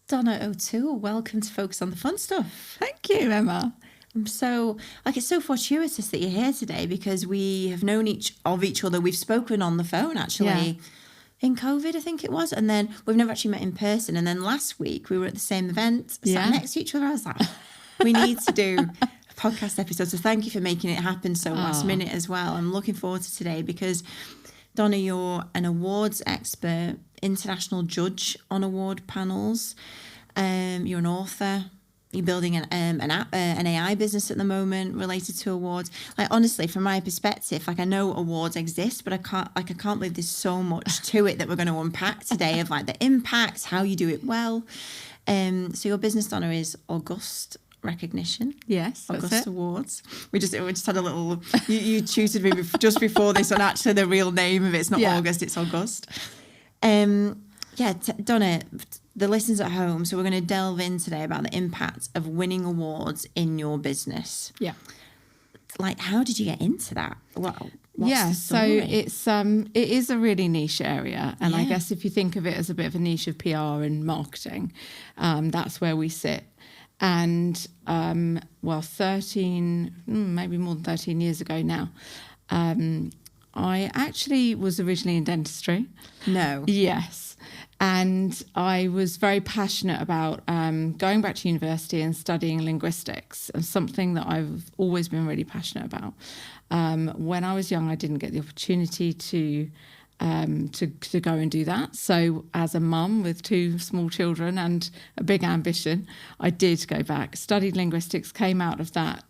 Donna O'Toole, welcome to Focus on the Fun Stuff. Thank you, Emma. It's so fortuitous that you're here today because we have known each other. We've spoken on the phone actually in COVID, I think it was, and then we've never actually met in person. And then last week we were at the same event, sat next to each other. I was like, we need to do a podcast episode. So thank you for making it happen so last minute as well. I'm looking forward to today because Donna, you're an awards expert, international judge on award panels. You're an author. You're building an AI business at the moment related to awards. Like, honestly, from my perspective, like, I know awards exist, but I can't believe there's so much to it that we're going to unpack today of like the impacts, how you do it well. So your business, Donna, is August Recognition. Yes, August Awards. We just had a little. You tutored me just before this on actually the real name of it. It's not August. It's August. Donna, the listeners at home. So we're going to delve in today about the impact of winning awards in your business. Yeah. Like, how did you get into that? So it is a really niche area, and I guess if you think of it as a bit of a niche of PR and marketing, that's where we sit. And 13, maybe more than 13 years ago now, I actually was originally in dentistry. No. Yes. And I was very passionate about going back to university and studying linguistics, and something that I've always been really passionate about. When I was young, I didn't get the opportunity to go and do that. So as a mum with two small children and a big ambition, I did go back, studied linguistics, came out of that,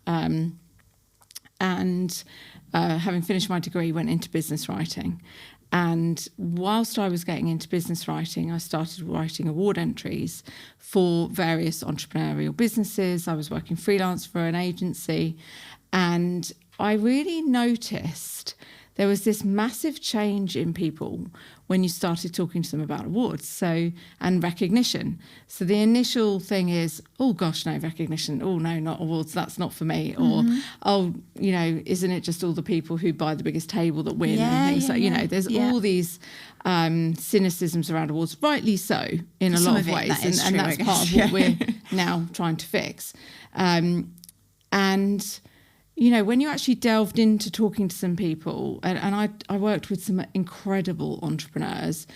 and having finished my degree, went into business writing. And whilst I was getting into business writing, I started writing award entries for various entrepreneurial businesses. I was working freelance for an agency, and I really noticed there was this massive change in people when you started talking to them about awards and recognition. So the initial thing is, oh gosh, no, recognition. Oh no, not awards. That's not for me. Or, isn't it just all the people who buy the biggest table that win and things like, there's all these cynicisms around awards, rightly so, in a lot of ways. And that's part of what we're now trying to fix. When you actually delved into talking to some people, and I worked with some incredible entrepreneurs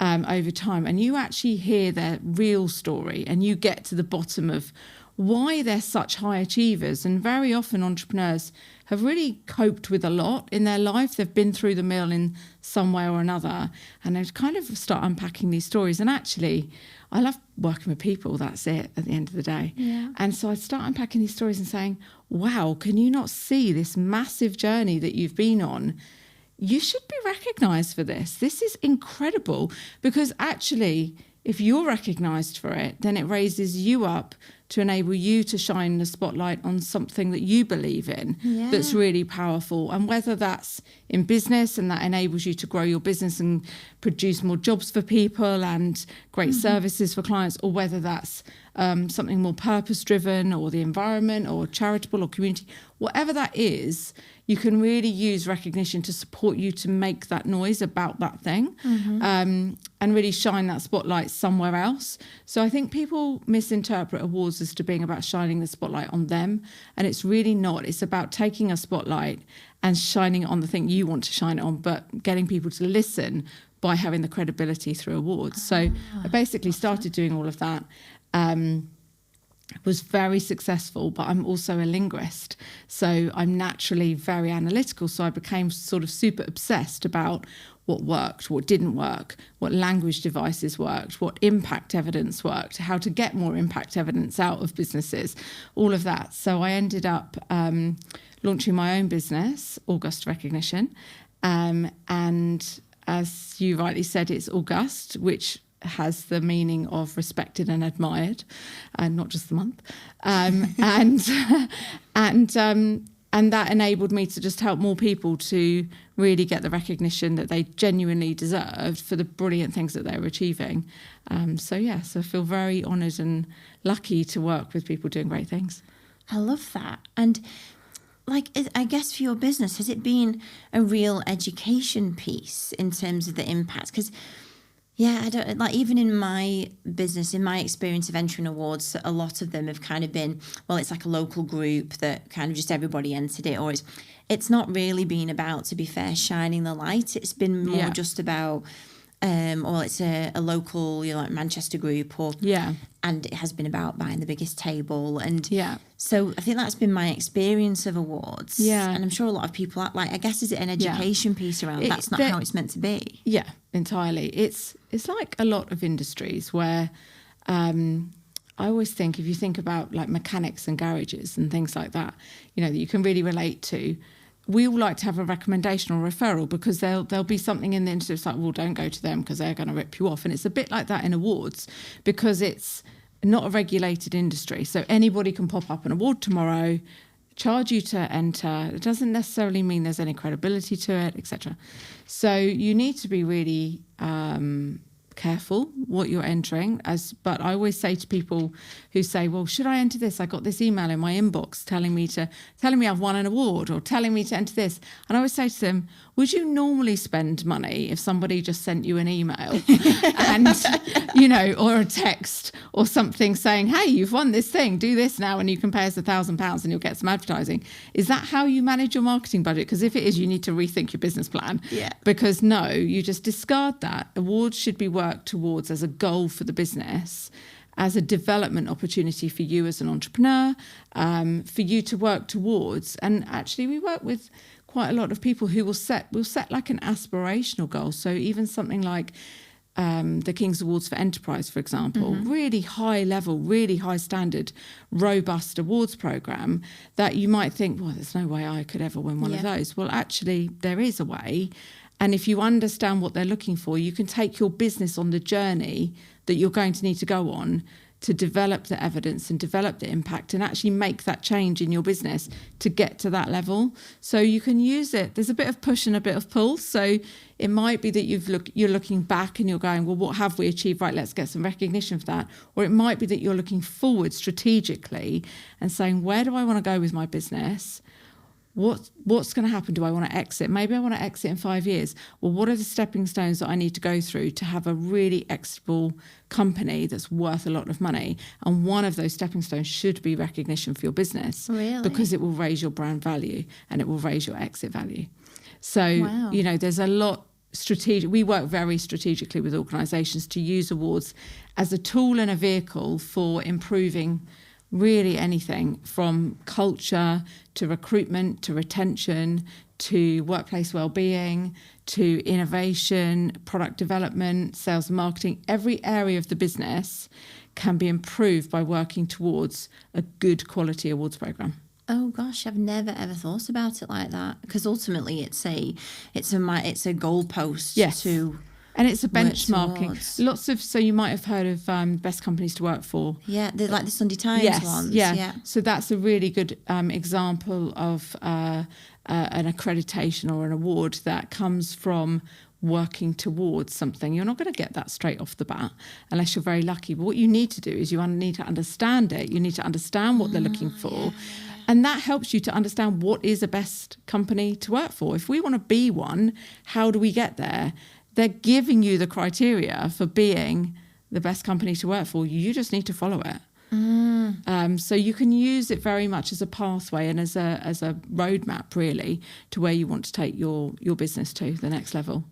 over time, and you actually hear their real story and you get to the bottom of why they're such high achievers. And very often entrepreneurs have really coped with a lot in their life. They've been through the mill in some way or another, and they kind of start unpacking these stories. And actually, I love working with people. That's it at the end of the day. Yeah. And so I'd start unpacking these stories and saying, wow, can you not see this massive journey that you've been on? You should be recognised for this. This is incredible, because actually, if you're recognised for it, then it raises you up to enable you to shine the spotlight on something that you believe in that's really powerful. And whether that's in business, and that enables you to grow your business and produce more jobs for people and great services for clients, or whether that's something more purpose-driven, or the environment, or charitable, or community, whatever that is, you can really use recognition to support you to make that noise about that thing, and really shine that spotlight somewhere else. So I think people misinterpret awards as to being about shining the spotlight on them, and it's really not. It's about taking a spotlight and shining it on the thing you want to shine it on, but getting people to listen by having the credibility through awards. So I basically started doing all of that. Was very successful, but I'm also a linguist, so I'm naturally very analytical. So I became sort of super obsessed about what worked, what didn't work, what language devices worked, what impact evidence worked, how to get more impact evidence out of businesses, all of that. So I ended up launching my own business, August Recognition, and as you rightly said, it's August, which has the meaning of respected and admired, and not just the month. And that enabled me to just help more people to really get the recognition that they genuinely deserved for the brilliant things that they were achieving. So I feel very honoured and lucky to work with people doing great things. I love that. And I guess for your business, has it been a real education piece in terms of the impact? Because Yeah, I don't like, even in my business, in my experience of entering awards, a lot of them have kind of been, well, it's like a local group that kind of just everybody entered it, or it's not really been about, to be fair, shining the light. It's been more just about, or it's a local, like Manchester group, or and it has been about buying the biggest table, and so I think that's been my experience of awards. And I'm sure a lot of people are, like, I guess, is it an education piece around that's not how it's meant to be? Yeah, entirely. It's like a lot of industries where I always think, if you think about like mechanics and garages and things like that, that you can really relate to. We all like to have a recommendation or referral, because there'll be something in the industry that's like, well, don't go to them because they're going to rip you off. And it's a bit like that in awards, because it's not a regulated industry. So anybody can pop up an award tomorrow, charge you to enter. It doesn't necessarily mean there's any credibility to it, etc. So you need to be really careful what you're entering. But I always say to people who say, well, should I enter this? I got this email in my inbox telling me I've won an award, or telling me to enter this. And I always say to them, would you normally spend money if somebody just sent you an email and, or a text or something saying, hey, you've won this thing, do this now, and you can pay us £1,000 and you'll get some advertising? Is that how you manage your marketing budget? Because if it is, you need to rethink your business plan. Because no, you just discard that. Awards should be worked towards as a goal for the business, as a development opportunity for you as an entrepreneur, for you to work towards. And actually, we work with quite a lot of people who will set like an aspirational goal. So even something like the King's Awards for Enterprise, for example, really high level, really high standard, robust awards program that you might think, well, there's no way I could ever win one of those. Well, actually, there is a way. And if you understand what they're looking for, you can take your business on the journey that you're going to need to go on to develop the evidence and develop the impact and actually make that change in your business to get to that level. So you can use it. There's a bit of push and a bit of pull. So it might be that you're looking back and you're going, well, what have we achieved? Right, let's get some recognition for that. Or it might be that you're looking forward strategically and saying, where do I want to go with my business? What's going to happen? Do I want to exit? Maybe I want to exit in 5 years. Well, what are the stepping stones that I need to go through to have a really exitable company that's worth a lot of money? And one of those stepping stones should be recognition for your business. Really? Because it will raise your brand value and it will raise your exit value. So, there's a lot strategic. We work very strategically with organisations to use awards as a tool and a vehicle for improving really anything from culture to recruitment to retention to workplace well-being to innovation, product development, sales and marketing. Every area of the business can be improved by working towards a good quality awards program. Oh gosh, I've never ever thought about it like that, because ultimately it's a goalpost to. And it's a benchmarking. So you might have heard of best companies to work for. Yeah, they're like the Sunday Times ones. Yeah. So that's a really good example of an accreditation or an award that comes from working towards something. You're not going to get that straight off the bat unless you're very lucky. But what you need to do is you need to understand it. You need to understand what they're looking for. Yeah. And that helps you to understand what is a best company to work for. If we want to be one, how do we get there? They're giving you the criteria for being the best company to work for. You just need to follow it. So you can use it very much as a pathway and as a roadmap, really, to where you want to take your business to the next level.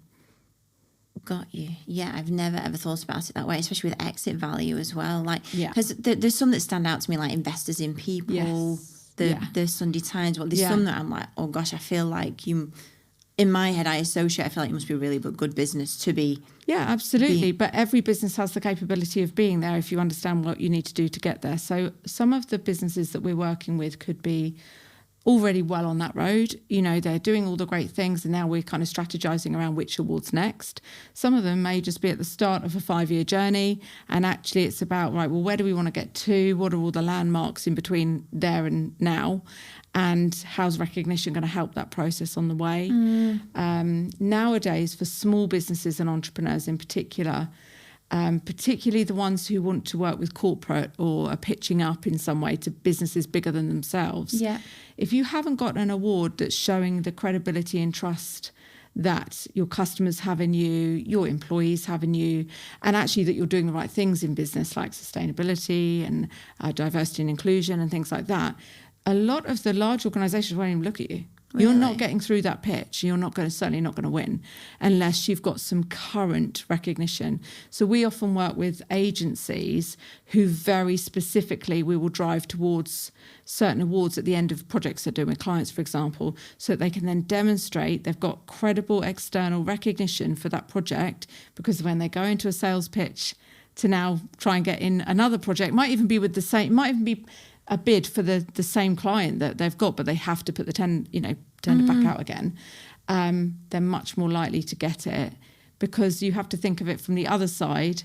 Got you. Yeah, I've never ever thought about it that way, especially with exit value as well. Because there's some that stand out to me, like Investors in People, the Sunday Times one. There's some that I'm like, oh gosh, I feel like you. In my head, I feel like it must be a really good business to be. Yeah, absolutely. But every business has the capability of being there if you understand what you need to do to get there. So some of the businesses that we're working with could be already well on that road. They're doing all the great things and now we're kind of strategizing around which awards next. Some of them may just be at the start of a 5-year journey and actually it's about, right, well, where do we want to get to? What are all the landmarks in between there and now? And how's recognition going to help that process on the way? Nowadays, for small businesses and entrepreneurs in particular, particularly the ones who want to work with corporate or are pitching up in some way to businesses bigger than themselves, if you haven't got an award that's showing the credibility and trust that your customers have in you, your employees have in you, and actually that you're doing the right things in business like sustainability and diversity and inclusion and things like that, a lot of the large organisations won't even look at you. Really? You're not getting through that pitch. You're certainly not going to win unless you've got some current recognition. So we often work with agencies who very specifically we will drive towards certain awards at the end of projects they're doing with clients, for example, so that they can then demonstrate they've got credible external recognition for that project, because when they go into a sales pitch to now try and get in another project, might even be a bid for the same client that they've got, but they have to put the tender back out again, they're much more likely to get it, because you have to think of it from the other side.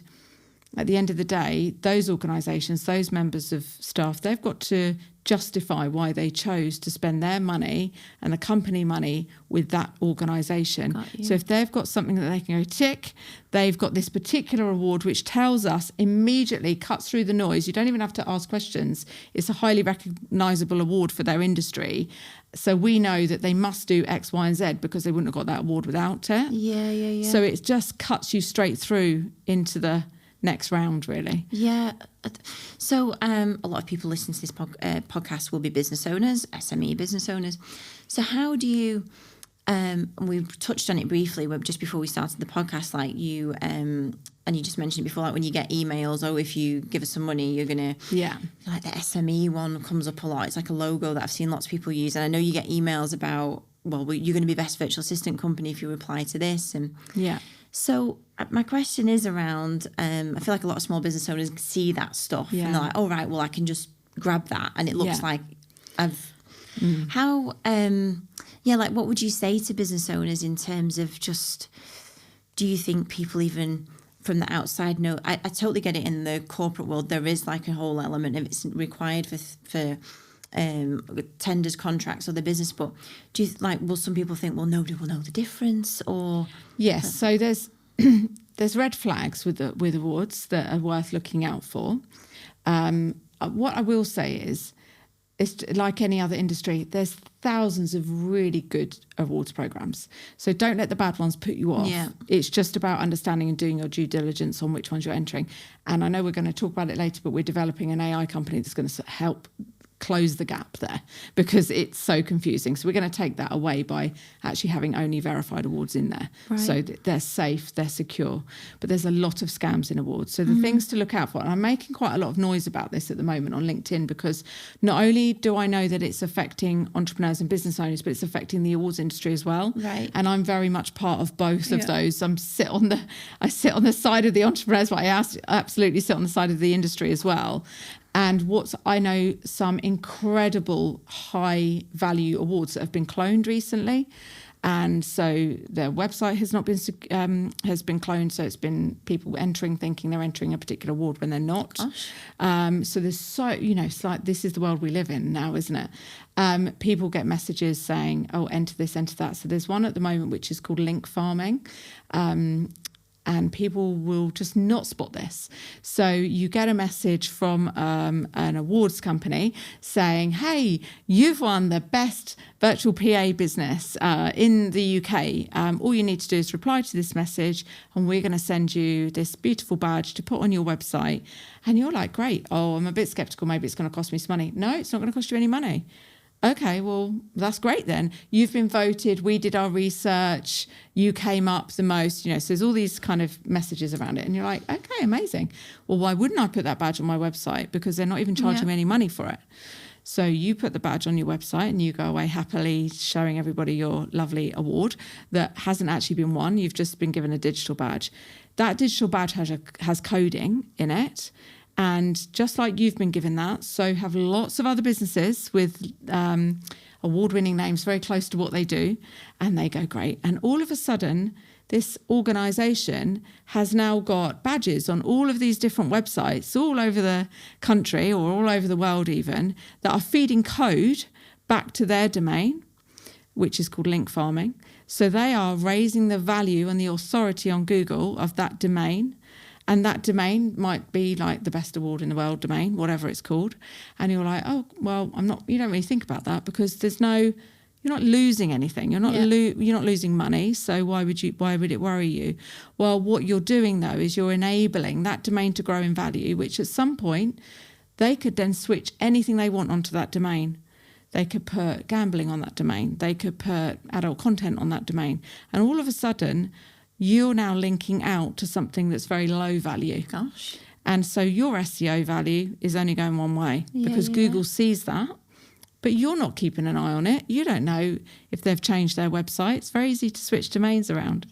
At the end of the day, those organisations, those members of staff, they've got to justify why they chose to spend their money and the company money with that organisation. So if they've got something that they can go tick, they've got this particular award which tells us immediately, cuts through the noise. You don't even have to ask questions. It's a highly recognisable award for their industry. So we know that they must do X, Y, and Z, because they wouldn't have got that award without it. Yeah. So it just cuts you straight through into the next round, really. Yeah. So a lot of people listening to this podcast will be business owners, SME business owners. So how do you, we've touched on it briefly just before we started the podcast, like you, and you just mentioned it before, like when you get emails, if you give us some money, you're going to, like the SME one comes up a lot. It's like a logo that I've seen lots of people use. And I know you get emails about, you're going to be best virtual assistant company if you reply to this. And so my question is around, I feel like a lot of small business owners see that stuff and they're like, oh, right, well, I can just grab that. And it looks like what would you say to business owners in terms of just, do you think people even from the outside know? I totally get it in the corporate world. There is like a whole element of it's required for tenders, contracts, or the business, but do you will some people think, well, nobody will know the difference? Or yes, so there's red flags with awards that are worth looking out for. What I will say is, it's like any other industry, there's thousands of really good awards programs, so don't let the bad ones put you off. It's just about understanding and doing your due diligence on which ones you're entering. And I know we're going to talk about it later, but we're developing an AI company that's going to help close the gap there, because it's so confusing. So we're going to take that away by actually having only verified awards in there. Right. So they're safe, they're secure. But there's a lot of scams in awards. So the things to look out for, and I'm making quite a lot of noise about this at the moment on LinkedIn, because not only do I know that it's affecting entrepreneurs and business owners, but it's affecting the awards industry as well. Right. And I'm very much part of both of those. I sit on the side of the entrepreneurs, but I absolutely sit on the side of the industry as well. And I know some incredible high value awards that have been cloned recently. And so their website has been cloned. So it's been people entering thinking they're entering a particular award when they're not. So there's it's like, this is the world we live in now, isn't it? People get messages saying, oh, enter this, enter that. So there's one at the moment which is called link farming. And people will just not spot this. So you get a message from an awards company saying, hey, you've won the best virtual PA business in the UK. All you need to do is reply to this message and we're going to send you this beautiful badge to put on your website. And you're like, great. Oh, I'm a bit skeptical. Maybe it's going to cost me some money. No, it's not going to cost you any money. Okay, well, that's great then. You've been voted, we did our research, you came up the most, so there's all these kind of messages around it. And you're like, okay, amazing. Well, why wouldn't I put that badge on my website? Because they're not even charging me any money for it. So you put the badge on your website and you go away happily showing everybody your lovely award that hasn't actually been won. You've just been given a digital badge. That digital badge has coding in it. And just like you've been given that, so have lots of other businesses with award-winning names very close to what they do, and they go, great. And all of a sudden, this organisation has now got badges on all of these different websites all over the country or all over the world even, that are feeding code back to their domain, which is called link farming. So they are raising the value and the authority on Google of that domain. And that domain might be like the best award in the world domain, whatever it's called. And you're like, oh, well, you don't really think about that because there's no You're not losing anything. You're not losing money. So why would it worry you? Well, what you're doing though is you're enabling that domain to grow in value, which at some point they could then switch anything they want onto that domain. They could put gambling on that domain. They could put adult content on that domain. And all of a sudden, you're now linking out to something that's very low value. Gosh. And so your SEO value is only going one way because Google sees that. But you're not keeping an eye on it. You don't know if they've changed their website. It's very easy to switch domains around.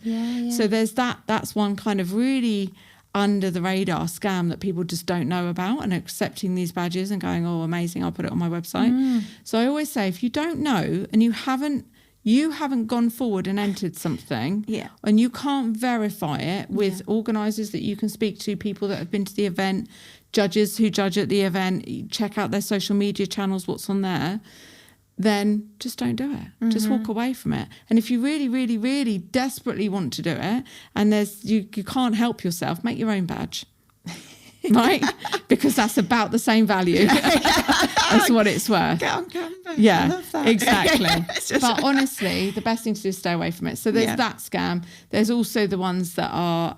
So there's that. That's one kind of really under the radar scam that people just don't know about, and accepting these badges and going, oh, amazing, I'll put it on my website. So I always say, if you don't know and you haven't gone forward and entered something and you can't verify it with organisers that you can speak to, people that have been to the event, judges who judge at the event, check out their social media channels, what's on there, then just don't do it. Just walk away from it. And if you really, really, really desperately want to do it and you can't help yourself, make your own badge. Right? Because that's about the same value as what it's worth. Get on Canva. Yeah, I love that. exactly. But honestly, the best thing to do is stay away from it. So there's that scam. There's also the ones that are,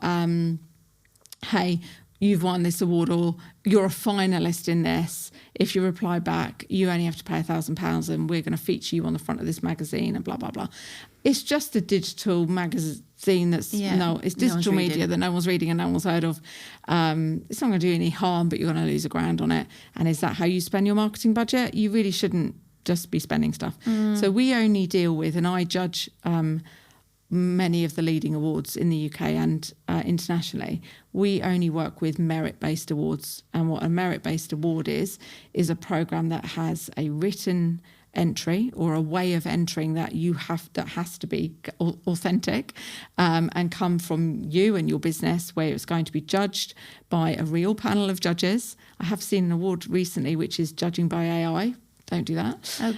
hey, you've won this award, or you're a finalist in this. If you reply back, you only have to pay £1,000 and we're going to feature you on the front of this magazine and blah, blah, blah. It's just a digital magazine that's, it's digital media that no one's reading and no one's heard of. It's not going to do any harm, but you're going to lose £1,000 on it. And is that how you spend your marketing budget? You really shouldn't just be spending stuff. So we only deal with, and I judge many of the leading awards in the UK and internationally, we only work with merit-based awards. And what a merit-based award is a program that has a written entry or a way of entering that has to be authentic and come from you and your business, where it's going to be judged by a real panel of judges. I have seen an award recently which is judging by AI. Don't do that. Oh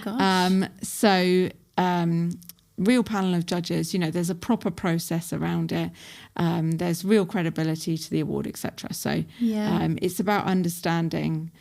gosh. Real panel of judges, there's a proper process around it. There's real credibility to the award, etc. So it's about understanding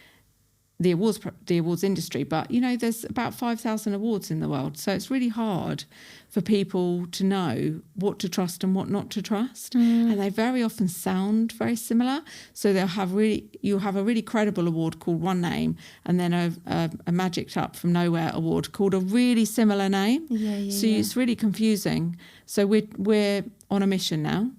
the awards industry. But, there's about 5,000 awards in the world. So it's really hard for people to know what to trust and what not to trust. And they very often sound very similar. So you'll have a really credible award called one name, and then a magicked up from nowhere award called a really similar name. So it's really confusing. So we're on a mission now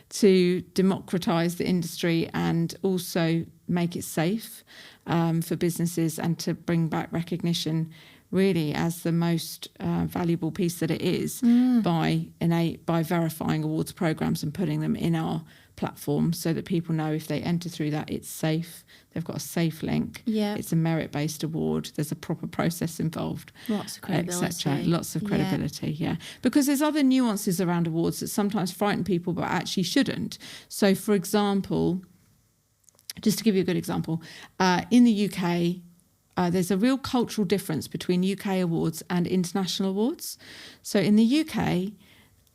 to democratise the industry and also make it safe for businesses, and to bring back recognition really as the most valuable piece that it is by verifying awards programs and putting them in our platform, so that people know if they enter through that, it's safe. They've got a safe link. It's a merit-based award. There's a proper process involved. Lots of credibility. Etc. Lots of credibility, Because there's other nuances around awards that sometimes frighten people but actually shouldn't. So, for example, just to give you a good example, in the UK, there's a real cultural difference between UK awards and international awards. So in the UK,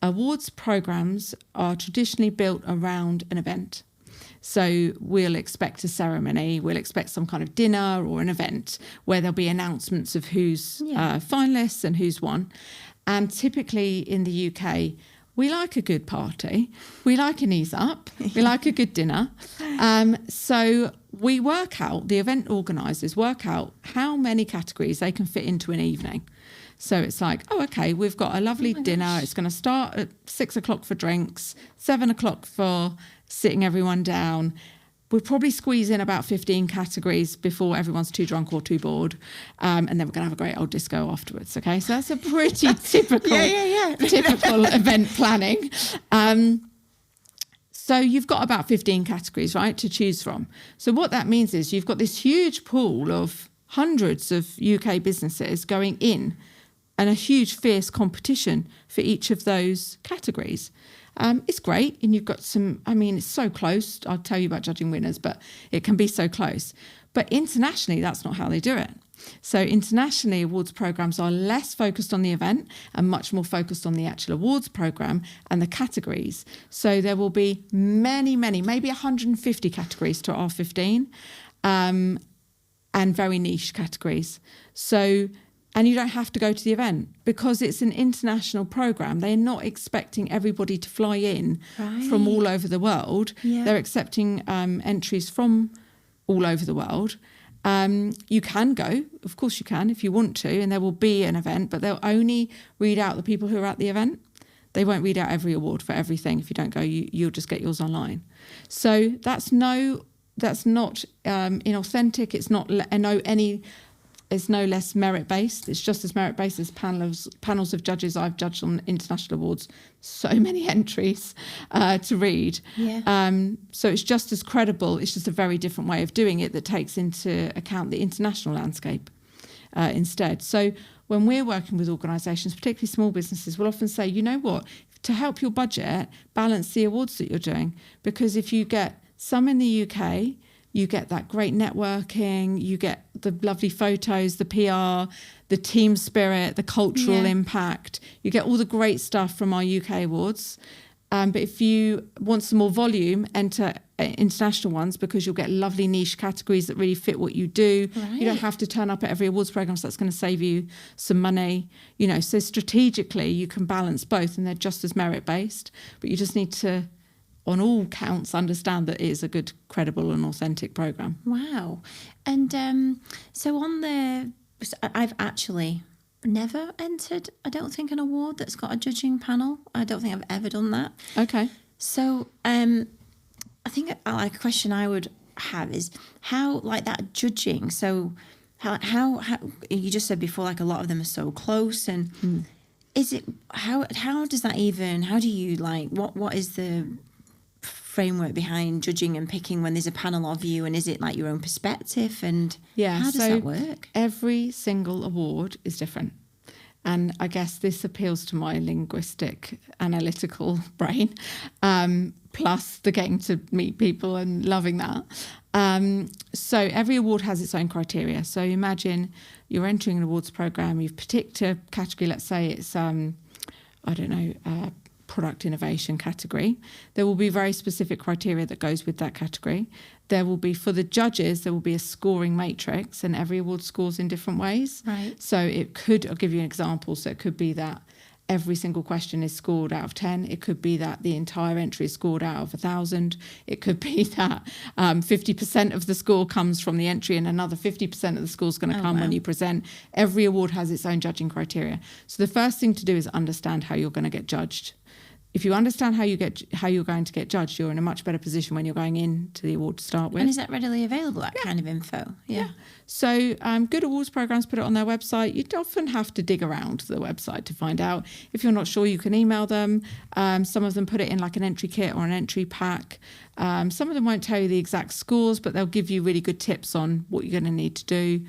awards programs are traditionally built around an event. So we'll expect a ceremony, we'll expect some kind of dinner or an event where there'll be announcements of who's finalists and who's won. And typically in the UK, we like a good party. We like an ease up. We like a good dinner. So we work out, the event organisers work out how many categories they can fit into an evening. So it's like, we've got a lovely dinner. Gosh. It's going to start at 6 o'clock for drinks, 7 o'clock for sitting everyone down. We'll probably squeeze in about 15 categories before everyone's too drunk or too bored. And then we're going to have a great old disco afterwards, okay? So that's a pretty typical typical event planning. So you've got about 15 categories, right, to choose from. So what that means is you've got this huge pool of hundreds of UK businesses going in, and a huge fierce competition for each of those categories. It's great, and you've got it's so close. I'll tell you about judging winners, but it can be so close. But internationally, that's not how they do it. So internationally, awards programs are less focused on the event and much more focused on the actual awards program and the categories. So there will be many, maybe 150 categories to R15, and very niche categories. So, And you don't have to go to the event because it's an international program. They're not expecting everybody to fly in from all over the world. Yeah. They're accepting entries from all over the world. You can go, of course you can, if you want to, and there will be an event, but they'll only read out the people who are at the event. They won't read out every award for everything. If you don't go, you'll just get yours online. So that's not inauthentic. It's no less merit-based. It's just as merit-based as panels of judges I've judged on international awards. So many entries to read. Yeah. So it's just as credible. It's just a very different way of doing it that takes into account the international landscape instead. So when we're working with organisations, particularly small businesses, we'll often say, you know what, to help your budget, balance the awards that you're doing. Because if you get some in the UK, you get that great networking, you get the lovely photos, the PR, the team spirit, the cultural impact. You get all the great stuff from our UK awards. But if you want some more volume, enter international ones because you'll get lovely niche categories that really fit what you do. Right. You don't have to turn up at every awards programme, so that's going to save you some money. So strategically you can balance both and they're just as merit-based, but you just need to, on all counts, understand that it is a good, credible and authentic programme. Wow. And so I've actually never entered, I don't think, an award that's got a judging panel. I don't think I've ever done that. Okay. So I think a question I would have is how, like, that judging, so how you just said before, like, a lot of them are so close, and is it, how does that even, how do you, like, what is the framework behind judging and picking when there's a panel of you, and is it like your own perspective, and how does that work? Every single award is different, and I guess this appeals to my linguistic analytical brain, plus the getting to meet people and loving that. So every award has its own criteria. So imagine you're entering an awards program, you've picked a category, let's say it's product innovation category. There will be very specific criteria that goes with that category. There will be, for the judges, there will be a scoring matrix, and every award scores in different ways. Right. So it could, I'll give you an example. So it could be that every single question is scored out of 10. It could be that the entire entry is scored out of 1,000. It could be that 50% of the score comes from the entry and another 50% of the score is going to come when you present. Every award has its own judging criteria. So the first thing to do is understand how you're going to get judged. If you understand how you're going to get judged, you're in a much better position when you're going into the award to start with. And is that readily available, that kind of info? Yeah. So good awards programs put it on their website. You'd often have to dig around the website to find out. If you're not sure, you can email them. Some of them put it in like an entry kit or an entry pack. Some of them won't tell you the exact scores, but they'll give you really good tips on what you're going to need to do.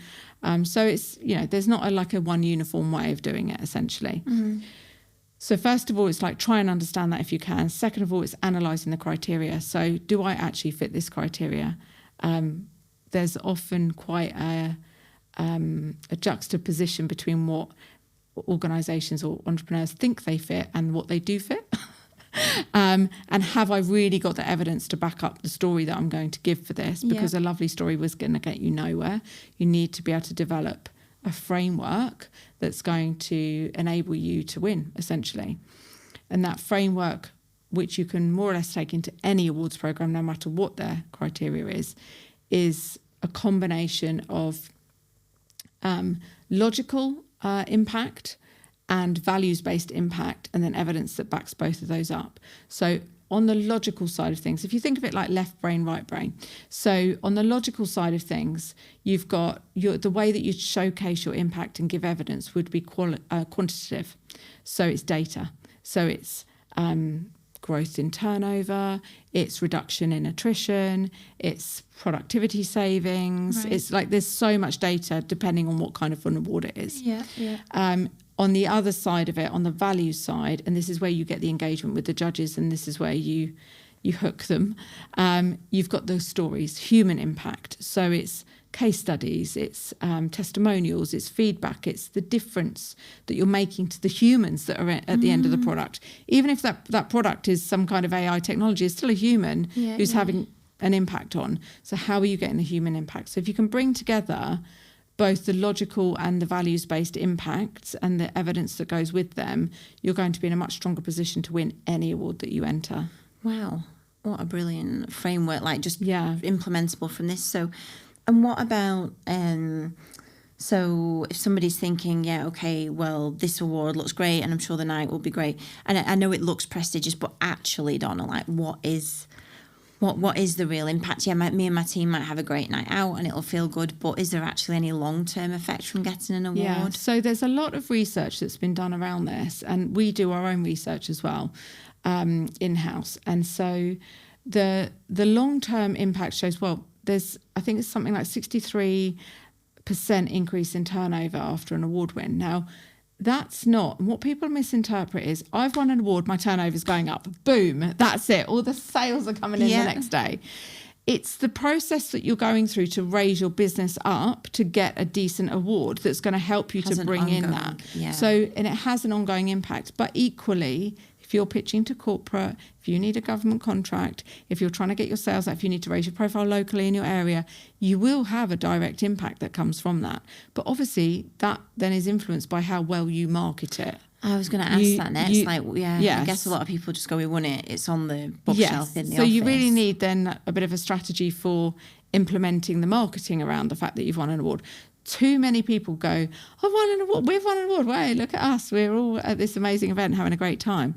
So it's, there's not a one uniform way of doing it, essentially. Mm-hmm. So first of all, it's like try and understand that if you can. Second of all, it's analysing the criteria. So do I actually fit this criteria? There's often quite a juxtaposition between what organisations or entrepreneurs think they fit and what they do fit. And have I really got the evidence to back up the story that I'm going to give for this? Because a lovely story was going to get you nowhere. You need to be able to develop a framework that's going to enable you to win, essentially. And that framework, which you can more or less take into any awards program, no matter what their criteria is a combination of logical impact and values-based impact, and then evidence that backs both of those up. So on the logical side of things, if you think of it like left brain, right brain. So on the logical side of things, you've got the way that you showcase your impact and give evidence would be quantitative. So it's data. So it's growth in turnover, it's reduction in attrition, it's productivity savings. Right. It's like there's so much data depending on what kind of an award it is. On the other side of it, on the values side, and this is where you get the engagement with the judges, and this is where you hook them, you've got those stories, human impact. So it's case studies, it's testimonials, it's feedback, it's the difference that you're making to the humans that are at the end of the product. Even if that product is some kind of AI technology, it's still a human who's having an impact on. So how are you getting the human impact? So if you can bring together both the logical and the values-based impacts and the evidence that goes with them, you're going to be in a much stronger position to win any award that you enter. Wow. What a brilliant framework, like just implementable from this. So, and what about, so if somebody's thinking, yeah, okay, well, this award looks great and I'm sure the night will be great. And I know it looks prestigious, but actually, Donna, like what is the real impact? Yeah, me and my team might have a great night out and it'll feel good, but is there actually any long-term effect from getting an award? Yeah, so there's a lot of research that's been done around this, and we do our own research as well in-house. And so the long-term impact shows, well, I think it's something like 63% increase in turnover after an award win. Now, that's not what people misinterpret is I've won an award, my turnover's going up. Boom, that's it. All the sales are coming in the next day. It's the process that you're going through to raise your business up to get a decent award that's going to help you to bring in that. Yeah. So, and it has an ongoing impact. But equally, if you're pitching to corporate, if you need a government contract, if you're trying to get your sales out, if you need to raise your profile locally in your area, you will have a direct impact that comes from that. But obviously, that then is influenced by how well you market it. I was going to ask that next. I guess a lot of people just go, we won it. It's on the bookshelf in the office. So you really need then a bit of a strategy for implementing the marketing around the fact that you've won an award. Too many people go, I've won an award. We've won an award. Hey, look at us. We're all at this amazing event having a great time.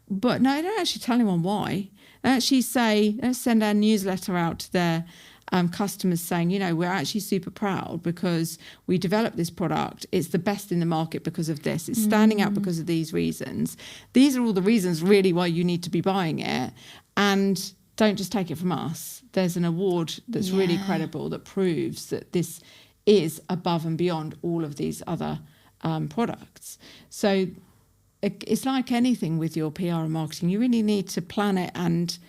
But no, they don't actually tell anyone why. They actually say, let's send our newsletter out to their customers saying, we're actually super proud because we developed this product. It's the best in the market because of this. It's standing out because of these reasons. These are all the reasons really why you need to be buying it. And don't just take it from us. There's an award that's really credible that proves that this is above and beyond all of these other products. So it's like anything with your PR and marketing. You really need to plan it and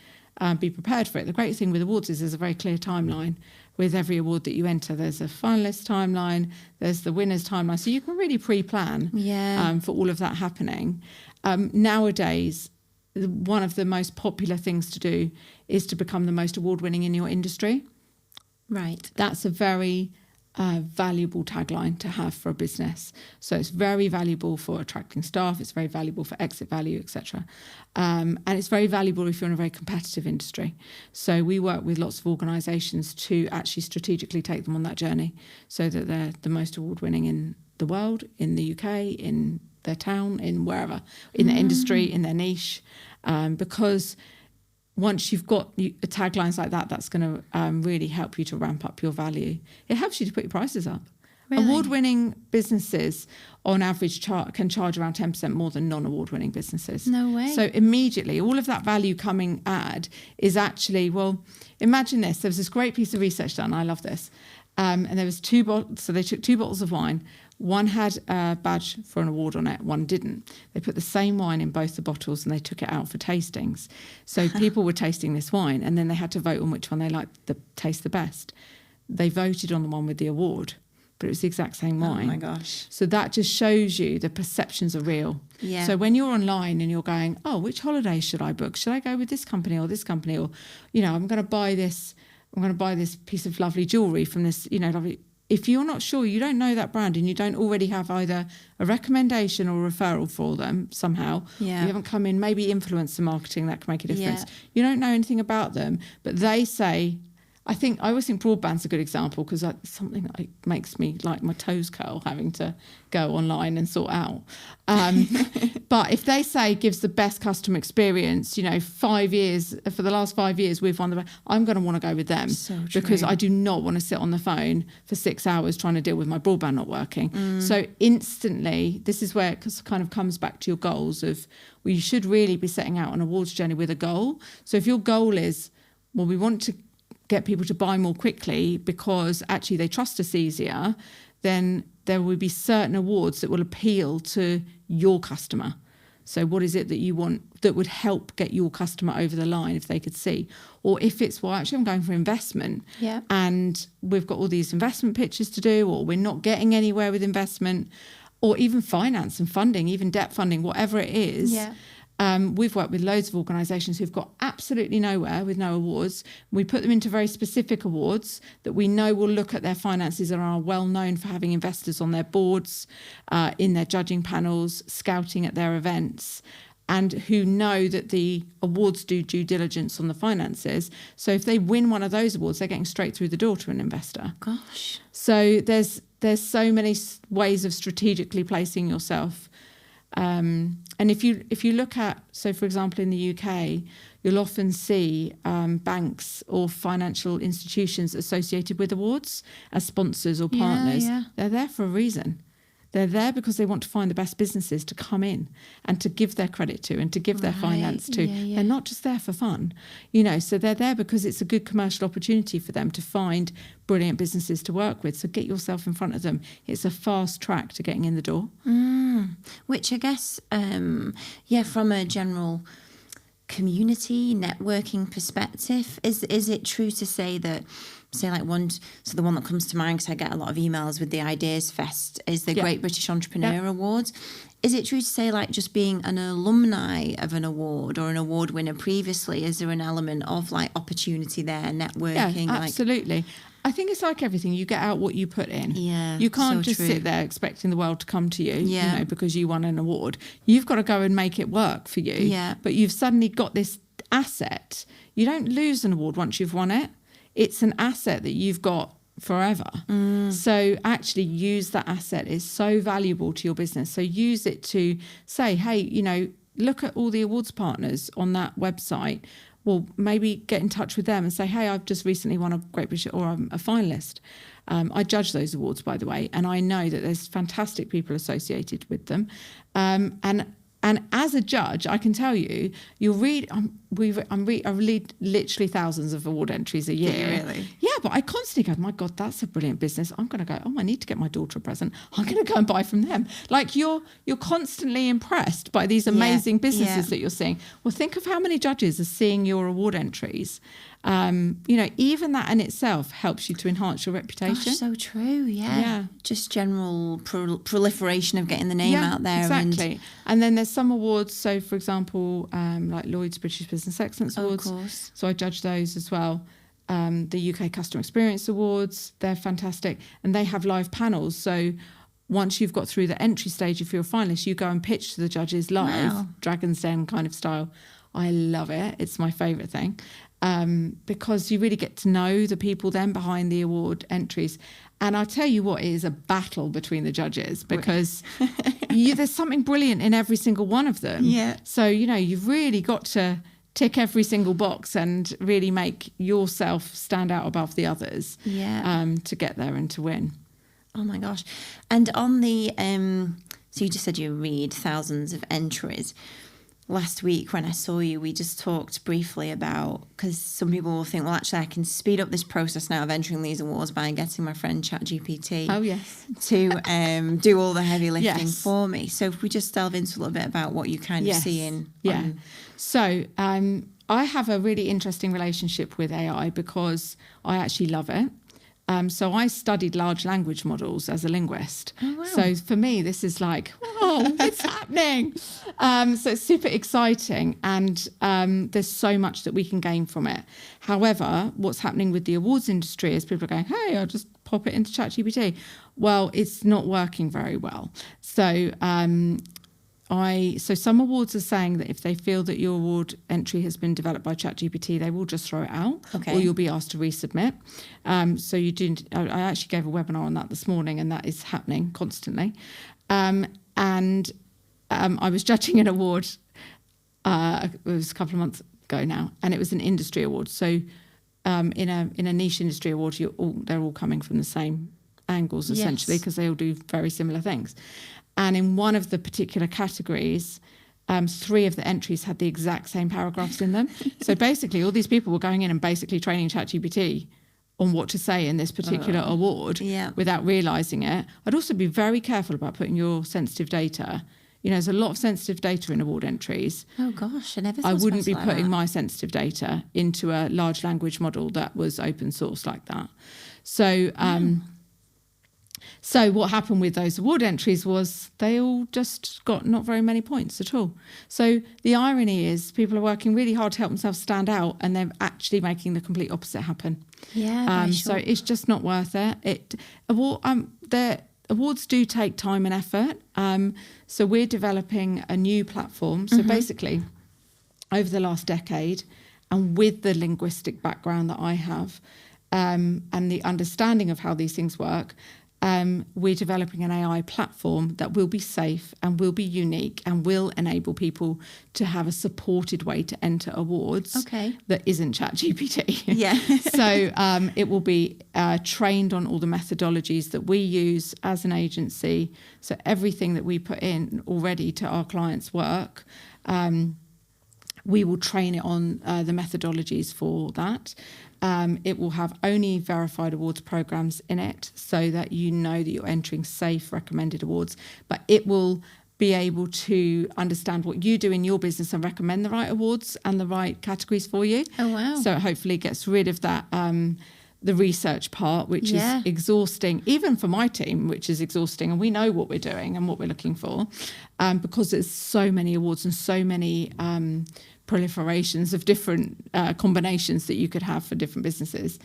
be prepared for it. The great thing with awards is there's a very clear timeline with every award that you enter. There's a finalist timeline, there's the winner's timeline. So you can really pre-plan for all of that happening. Nowadays, one of the most popular things to do is to become the most award-winning in your industry. Right. That's a very valuable tagline to have for a business. So it's very valuable for attracting staff, it's very valuable for exit value, etc. And it's very valuable if you're in a very competitive industry. So we work with lots of organisations to actually strategically take them on that journey so that they're the most award-winning in the world, in the UK, in their town, in wherever, in their industry, in their niche, because once you've got taglines like that, that's going to really help you to ramp up your value. It helps you to put your prices up. Really? Award-winning businesses, on average, can charge around 10% more than non-award-winning businesses. No way. So immediately, all of that value coming is actually, well, imagine this. There was this great piece of research done. I love this. And there was two bottles. So they took 2 bottles of wine. One had a badge for an award on it, one didn't. They put the same wine in both the bottles and they took it out for tastings. So people were tasting this wine and then they had to vote on which one they liked the taste the best. They voted on the one with the award, but it was the exact same wine. Oh my gosh. So that just shows you the perceptions are real. Yeah. So when you're online and you're going, oh, which holiday should I book? Should I go with this company or this company? Or, I'm going to buy this piece of lovely jewellery from this, lovely... If you're not sure, you don't know that brand and you don't already have either a recommendation or a referral for them somehow, you haven't come in, maybe influencer marketing, that can make a difference. You don't know anything about them, but they say, I always think broadband's a good example because it's something that makes me like my toes curl having to go online and sort out. But if they say gives the best customer experience, 5 years, for the last 5 years we've won I'm going to want to go with them because I do not want to sit on the phone for 6 hours trying to deal with my broadband not working. So instantly, this is where it kind of comes back to your goals of, well, you should really be setting out an awards journey with a goal. So if your goal is, well, we want to get people to buy more quickly because actually they trust us easier, then there will be certain awards that will appeal to your customer. So what is it that you want that would help get your customer over the line if they could see? Or if it's, well, actually I'm going for investment and we've got all these investment pitches to do, or we're not getting anywhere with investment, or even finance and funding, even debt funding, whatever it is. We've worked with loads of organisations who've got absolutely nowhere with no awards. We put them into very specific awards that we know will look at their finances and are well known for having investors on their boards, in their judging panels, scouting at their events, and who know that the awards do due diligence on the finances. So if they win one of those awards, they're getting straight through the door to an investor. Gosh. So there's so many ways of strategically placing yourself. And if you look at, so for example, in the UK, you'll often see banks or financial institutions associated with awards as sponsors or partners. Yeah. They're there for a reason. They're there because they want to find the best businesses to come in and to give their credit to and to give their finance to. Yeah. They're not just there for fun, so they're there because it's a good commercial opportunity for them to find brilliant businesses to work with. So get yourself in front of them. It's a fast track to getting in the door. Which I guess, from a general community networking perspective, is it true to say that, say like the one that comes to mind, because I get a lot of emails with the Ideas Fest, is the Great British Entrepreneur Awards. Is it true to say like just being an alumni of an award or an award winner previously, is there an element of like opportunity there, networking? Yeah, absolutely. I think it's like everything. You get out what you put in. Yeah, you can't so just true. sit there expecting the world to come to you, because you won an award. You've got to go and make it work for you. Yeah. But you've suddenly got this asset. You don't lose an award once you've won it. It's an asset that you've got forever. So actually use that asset. It's so valuable to your business. So use it to say, hey, look at all the awards partners on that website. Well, maybe get in touch with them and say, hey, I've just recently won a Great British, or I'm a finalist. I judge those awards, by the way, and I know that there's fantastic people associated with them. And as a judge, I can tell you, you'll read. I read literally thousands of award entries a year. Do you really? Yeah, but I constantly go, my God, that's a brilliant business. I'm going to go, I need to get my daughter a present. I'm going to go and buy from them. Like you're constantly impressed by these amazing businesses that you're seeing. Well, think of how many judges are seeing your award entries. Even that in itself helps you to enhance your reputation. Gosh, so true. Yeah. Just general proliferation of getting the name out there. Exactly. And then there's some awards. So, for example, like Lloyd's British Business Excellence Awards. Of course. So I judge those as well. The UK Customer Experience Awards, they're fantastic. And they have live panels. So once you've got through the entry stage, if you're a finalist, you go and pitch to the judges live, Dragon's Den kind of style. I love it. It's my favourite thing. Because you really get to know the people then behind the award entries. And I'll tell you what, it is a battle between the judges because there's something brilliant in every single one of them. Yeah. So, you've really got to tick every single box and really make yourself stand out above the others to get there and to win. Oh my gosh. And on the, so you just said you read thousands of entries. Last week when I saw you, we just talked briefly about, because some people will think, well, actually, I can speed up this process now of entering these awards by getting my friend ChatGPT to do all the heavy lifting for me. So if we just delve into a little bit about what you kind of see in. So I have a really interesting relationship with AI because I actually love it. So I studied large language models as a linguist. Oh, wow. So for me, this is like, whoa, it's happening. So it's super exciting. And there's so much that we can gain from it. However, what's happening with the awards industry is people are going, hey, I'll just pop it into ChatGPT. Well, it's not working very well. So so some awards are saying that if they feel that your award entry has been developed by ChatGPT, they will just throw it out, or you'll be asked to resubmit. So you do. I actually gave a webinar on that this morning, and that is happening constantly. And I was judging an award. It was a couple of months ago now, and it was an industry award. So in a niche industry award, they're all coming from the same angles essentially because they all do very similar things. And in one of the particular categories, 3 of the entries had the exact same paragraphs in them. So basically, all these people were going in and basically training ChatGPT on what to say in this particular award without realising it. I'd also be very careful about putting your sensitive data. There's a lot of sensitive data in award entries. Oh, gosh, I wouldn't be putting my sensitive data into a large language model that was open source like that. So... So what happened with those award entries was they all just got not very many points at all. So the irony is people are working really hard to help themselves stand out, and they're actually making the complete opposite happen. Yeah, So it's just not worth it. The awards do take time and effort. So we're developing a new platform. So basically, over the last decade, and with the linguistic background that I have, and the understanding of how these things work, we're developing an AI platform that will be safe and will be unique and will enable people to have a supported way to enter awards that isn't ChatGPT. Yeah. So it will be trained on all the methodologies that we use as an agency. So everything that we put in already to our clients' work, we will train it on the methodologies for that. It will have only verified awards programs in it so that you know that you're entering safe recommended awards, but it will be able to understand what you do in your business and recommend the right awards and the right categories for you. Oh, wow. So it hopefully gets rid of that, the research part, which is exhausting, even for my team, which is exhausting. And we know what we're doing and what we're looking for, because there's so many awards and so many proliferations of different combinations that you could have for different businesses.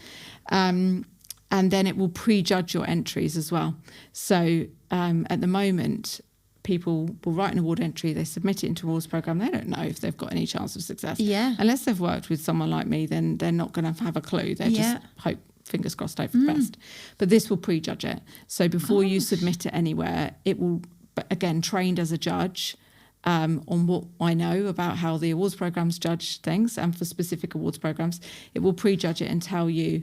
And then it will prejudge your entries as well. So at the moment, people will write an award entry, they submit it into awards program, they don't know if they've got any chance of success. Unless they've worked with someone like me, then they're not going to have a clue. They just hope, fingers crossed, hope for the best. But this will prejudge it. So before you submit it anywhere, it will, again, trained as a judge, on what I know about how the awards programs judge things, and for specific awards programs, it will prejudge it and tell you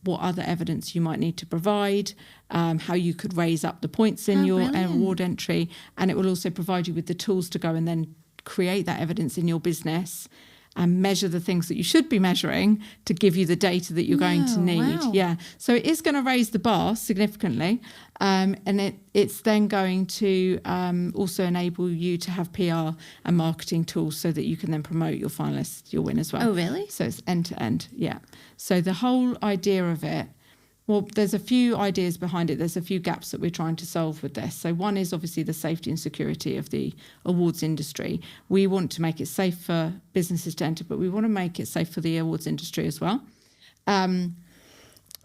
what other evidence you might need to provide, how you could raise up the points in your award entry, and it will also provide you with the tools to go and then create that evidence in your business and measure the things that you should be measuring to give you the data that you're going to need. Wow. So it is going to raise the bar significantly, and it's then going to also enable you to have PR and marketing tools so that you can then promote your finalists, your win as well. Oh, really? So it's end to end, So the whole idea of it, well, there's a few ideas behind it. There's a few gaps that we're trying to solve with this. So one is obviously the safety and security of the awards industry. We want to make it safe for businesses to enter, but we want to make it safe for the awards industry as well. And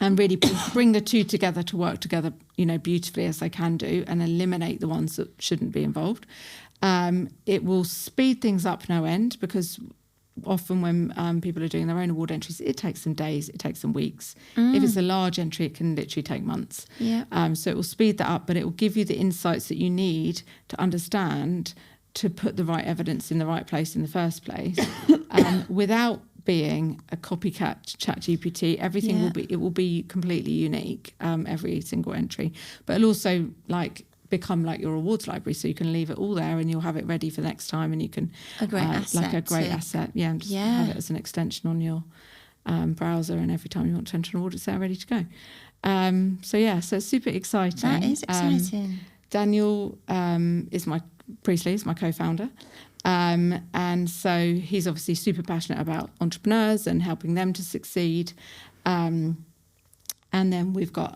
really bring the two together to work together, beautifully as they can do, and eliminate the ones that shouldn't be involved. It will speed things up no end, because often when people are doing their own award entries, it takes them days, it takes them weeks. If it's a large entry, it can literally take months. So it will speed that up, but it will give you the insights that you need to understand to put the right evidence in the right place in the first place, without being a copycat ChatGPT. Everything will be completely unique, every single entry, but it'll also become like your awards library, so you can leave it all there and you'll have it ready for next time, and you can asset, and just have it as an extension on your browser, and every time you want to enter an award, it's there ready to go. So it's super exciting. That is exciting. Daniel Priestley is my co-founder, and so he's obviously super passionate about entrepreneurs and helping them to succeed. And then we've got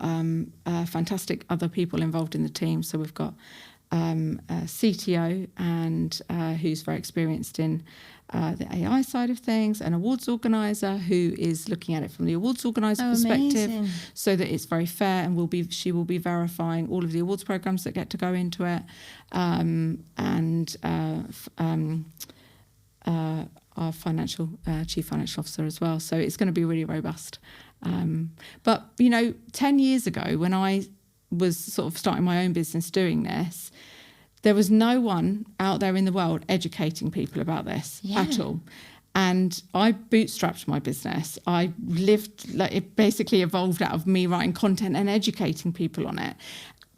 fantastic other people involved in the team. So we've got a CTO and who's very experienced in the AI side of things, an awards organizer who is looking at it from the awards organizer perspective, so that it's very fair, and she will be verifying all of the awards programs that get to go into it, and our chief financial officer as well. So it's going to be really robust. But 10 years ago, when I was sort of starting my own business doing this, there was no one out there in the world educating people about this at all. And I bootstrapped my business. I lived, it basically evolved out of me writing content and educating people on it.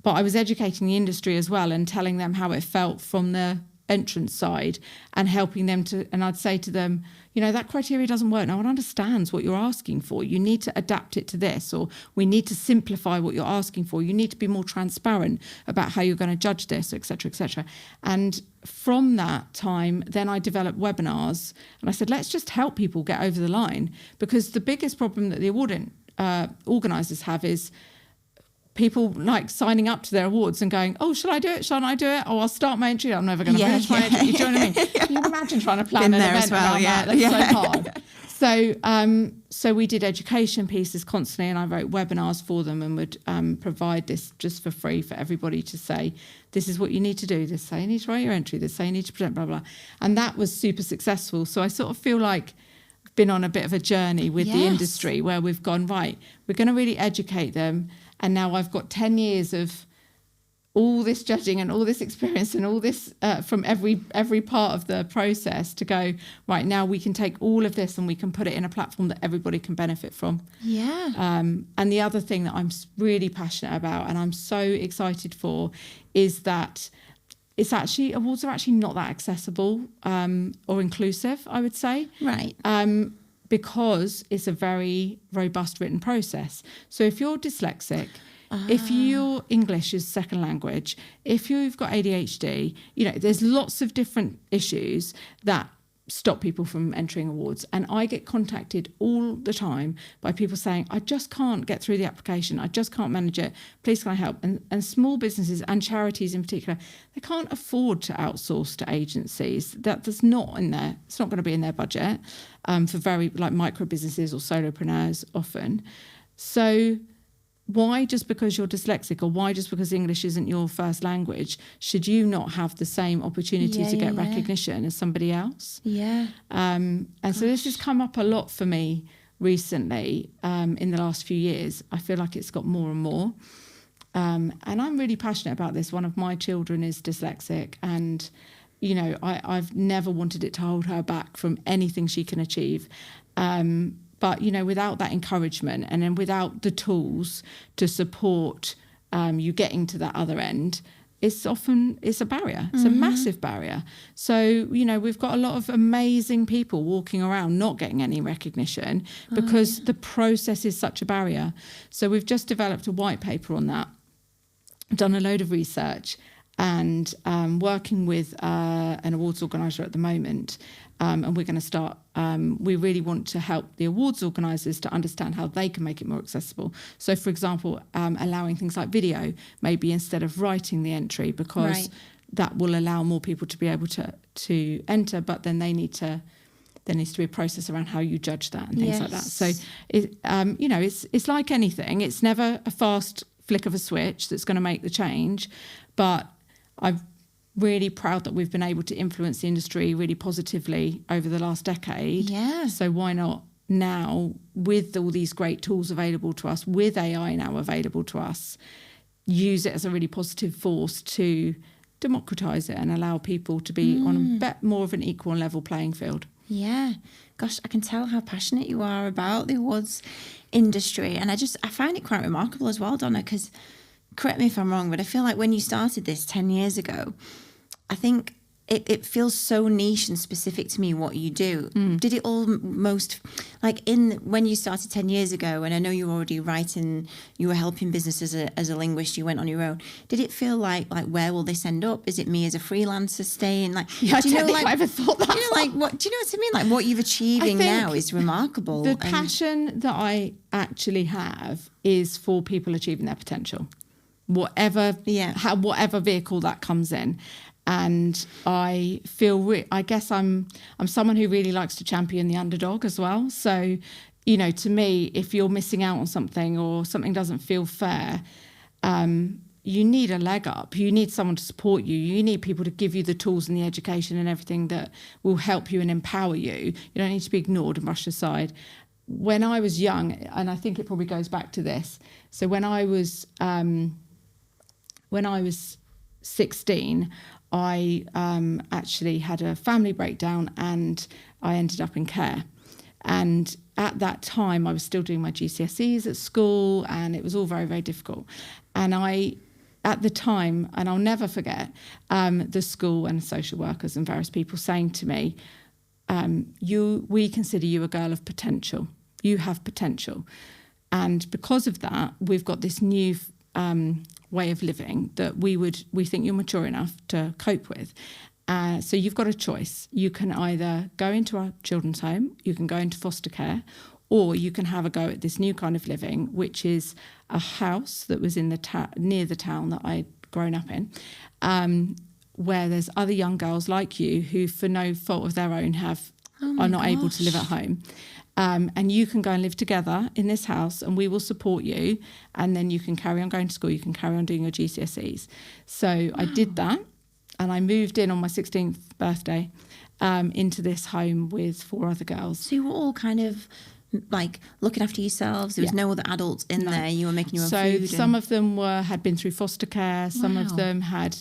But I was educating the industry as well and telling them how it felt from the entrance side, and helping them and I'd say to them, that criteria doesn't work. No one understands what you're asking for. You need to adapt it to this, or we need to simplify what you're asking for. You need to be more transparent about how you're going to judge this, et cetera, et cetera. And from that time, then I developed webinars, and I said, let's just help people get over the line, because the biggest problem that the award organisers have is people like signing up to their awards and going, oh, shall I do it? Shan't I do it? Oh, I'll start my entry. I'm never going to finish my entry. You know what I mean? Can you imagine trying to plan an event around that? That's so hard. So we did education pieces constantly, and I wrote webinars for them and would provide this just for free for everybody to say, this is what you need to do. This is how you need to write your entry. This is how you need to present, blah, blah. And that was super successful. So I sort of feel like I've been on a bit of a journey with the industry where we've gone, right, we're going to really educate them. And now I've got 10 years of all this judging and all this experience and all this from every part of the process to go, right, now we can take all of this and we can put it in a platform that everybody can benefit from. Yeah. And the other thing that I'm really passionate about and I'm so excited for is that awards are actually not that accessible or inclusive, I would say. Right. Because it's a very robust written process. So if you're dyslexic, if your English is second language, if you've got ADHD, there's lots of different issues that stop people from entering awards. And I get contacted all the time by people saying, I just can't get through the application. I just can't manage it. Please, can I help? And small businesses and charities in particular, they can't afford to outsource to agencies. That's not in there. It's not going to be in their budget for very like micro businesses or solopreneurs often. So why, just because you're dyslexic or why just because English isn't your first language, should you not have the same opportunity to get recognition as somebody else? Yeah. And so this has come up a lot for me recently in the last few years. I feel like it's got more and more. And I'm really passionate about this. One of my children is dyslexic and, I've never wanted it to hold her back from anything she can achieve. But, without that encouragement and then without the tools to support you getting to that other end, it's a barrier. It's a massive barrier. So, we've got a lot of amazing people walking around not getting any recognition because the process is such a barrier. So we've just developed a white paper on that, done a load of research and working with an awards organiser at the moment. And we're going to start, we really want to help the awards organisers to understand how they can make it more accessible. So, for example, allowing things like video, maybe instead of writing the entry, because that will allow more people to be able to enter, but then there needs to be a process around how you judge that and things like that. So, it's like anything. It's never a fast flick of a switch that's going to make the change, but I'm really proud that we've been able to influence the industry really positively over the last decade. Yeah. So why not now, with all these great tools available to us, with AI now available to us, use it as a really positive force to democratise it and allow people to be on a bit more of an equal and level playing field. Yeah. Gosh, I can tell how passionate you are about the awards industry. And I find it quite remarkable as well, Donna, because correct me if I'm wrong, but I feel like when you started this 10 years ago, I think it feels so niche and specific to me what you do. Did it almost, when you started 10 years ago, and I know you were already writing, you were helping businesses as a linguist, you went on your own. Did it feel like where will this end up? Is it me as a freelancer staying? I don't think I ever thought that. Do you know what I mean? Like what you're achieving now is remarkable. The passion that I actually have is for people achieving their potential, whatever vehicle that comes in. And I feel, I guess I'm someone who really likes to champion the underdog as well. So, to me, if you're missing out on something or something doesn't feel fair, you need a leg up. You need someone to support you. You need people to give you the tools and the education and everything that will help you and empower you. You don't need to be ignored and brushed aside. When I was young, and I think it probably goes back to this. So when I was 16, I actually had a family breakdown and I ended up in care. And at that time, I was still doing my GCSEs at school and it was all very, very difficult. And at the time, and I'll never forget, the school and social workers and various people saying to me, we consider you a girl of potential. You have potential. And because of that, we've got this new way of living that we think you're mature enough to cope with. So you've got a choice. You can either go into our children's home, you can go into foster care, or you can have a go at this new kind of living, which is a house that was in the near the town that I'd grown up in, where there's other young girls like you who, for no fault of their own, are not able to live at home. And you can go and live together in this house and we will support you. And then you can carry on going to school. You can carry on doing your GCSEs. So I did that. And I moved in on my 16th birthday into this home with 4 other girls. So you were all kind of like looking after yourselves. There was no other adults in there. You were making your own food. So some of them had been through foster care. Some of them had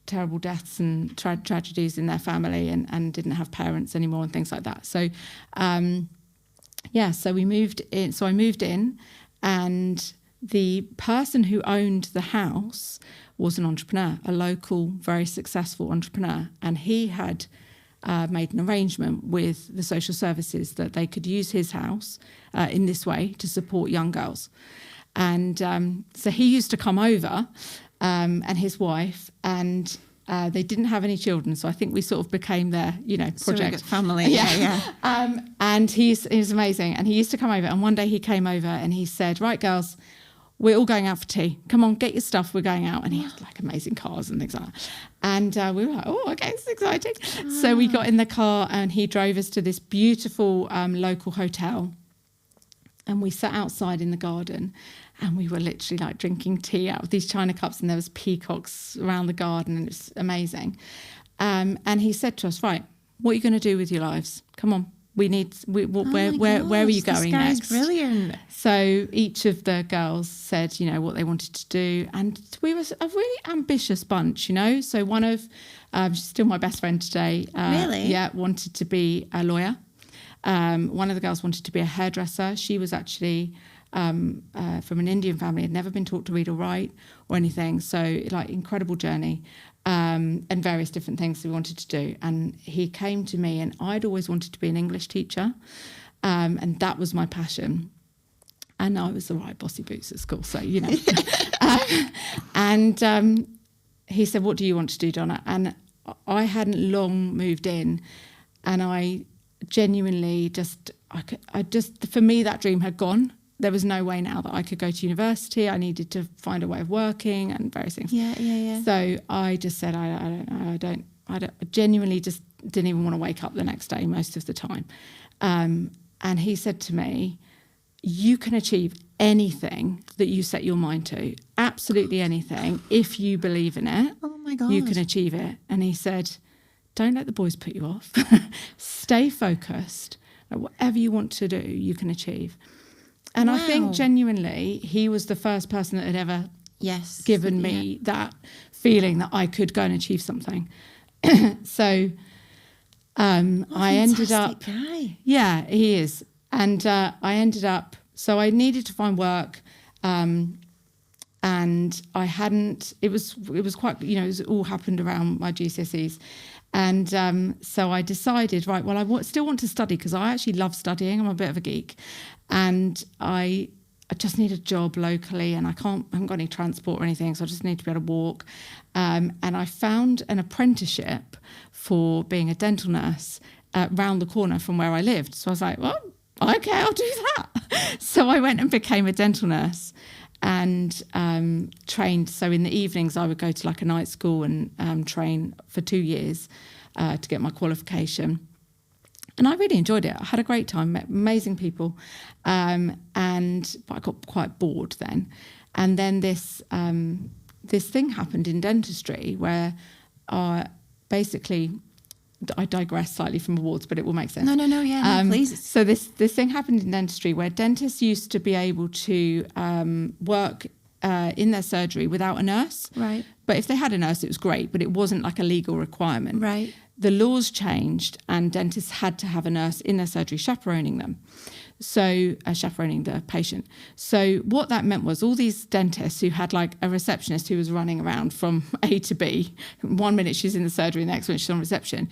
terrible deaths and tragedies in their family and didn't have parents anymore and things like that. So, so we moved in. So I moved in, and the person who owned the house was an entrepreneur, a local, very successful entrepreneur. And he had made an arrangement with the social services that they could use his house in this way to support young girls. And so he used to come over and his wife, and they didn't have any children. So I think we sort of became their, project. Surrogate family. Yeah. And he's amazing. And he used to come over, and one day he came over and he said, right, girls, we're all going out for tea. Come on, get your stuff. We're going out. And he had like amazing cars and things like that. And we were like, oh, okay, it's exciting. So we got in the car and he drove us to this beautiful local hotel. And we sat outside in the garden and we were literally like drinking tea out of these china cups, and there was peacocks around the garden, and it was amazing. And he said to us, right, what are you going to do with your lives? Come on. Where are you going next? This guy's brilliant. So each of the girls said, what they wanted to do. And we were a really ambitious bunch, So one of, she's still my best friend today. Really? Yeah, wanted to be a lawyer. One of the girls wanted to be a hairdresser. She was actually from an Indian family, had never been taught to read or write or anything. So like incredible journey. And various different things we wanted to do. And he came to me, and I'd always wanted to be an English teacher. And that was my passion. And I was the right bossy boots at school, so, And he said, what do you want to do, Donna? And I hadn't long moved in, and I genuinely for me, that dream had gone. There was no way now that I could go to university. I needed to find a way of working and various things. Yeah. So I just said, I genuinely just didn't even want to wake up the next day most of the time. And he said to me, you can achieve anything that you set your mind to, absolutely anything. If you believe in it, oh my God, you can achieve it. And he said, don't let the boys put you off. Stay focused. Whatever you want to do, you can achieve. And I think genuinely he was the first person that had ever given me that feeling that I could go and achieve something. So I ended up... guy. Yeah, he is. And I ended up... So I needed to find work, and I hadn't... It was quite... it all happened around my GCSEs. And so I decided, right, well, I still want to study because I actually love studying. I'm a bit of a geek. And I just need a job locally, and I haven't got any transport or anything, so I just need to be able to walk. And I found an apprenticeship for being a dental nurse round the corner from where I lived. So I was like, well, okay, I'll do that. So I went and became a dental nurse and trained. So in the evenings, I would go to like a night school and train for 2 years to get my qualification. And I really enjoyed it. I had a great time, met amazing people, but I got quite bored then. And then this thing happened in dentistry where basically, I digress slightly from awards, but it will make sense. No, please. So this thing happened in dentistry where dentists used to be able to work in their surgery without a nurse. Right. But if they had a nurse, it was great, but it wasn't like a legal requirement. Right. The laws changed and dentists had to have a nurse in their surgery chaperoning them. So chaperoning the patient. So what that meant was all these dentists who had like a receptionist who was running around from A to B, 1 minute she's in the surgery, the next minute she's on reception.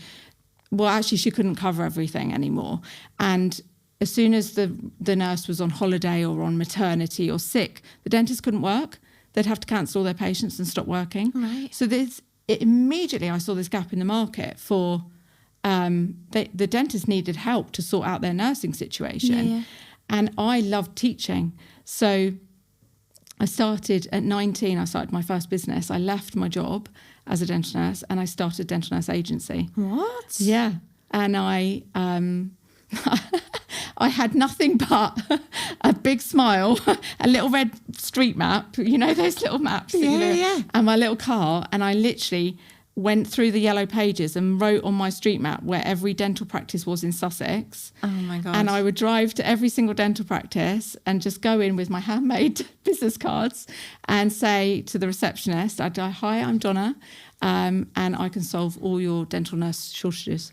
Well, actually she couldn't cover everything anymore. And as soon as the nurse was on holiday or on maternity or sick, the dentist couldn't work. They'd have to cancel all their patients and stop working. Right. So immediately I saw this gap in the market for the dentist needed help to sort out their nursing situation. Yeah. And I loved teaching. So I started at 19, I started my first business. I left my job as a dental nurse and I started a dental nurse agency. What? Yeah. And I I had nothing but a big smile, a little red street map, you know, those little maps. And my little car. And I literally went through the yellow pages and wrote on my street map where every dental practice was in Sussex. Oh my God. And I would drive to every single dental practice and just go in with my handmade business cards and say to the receptionist, I'd go, hi, I'm Donna, and I can solve all your dental nurse shortages.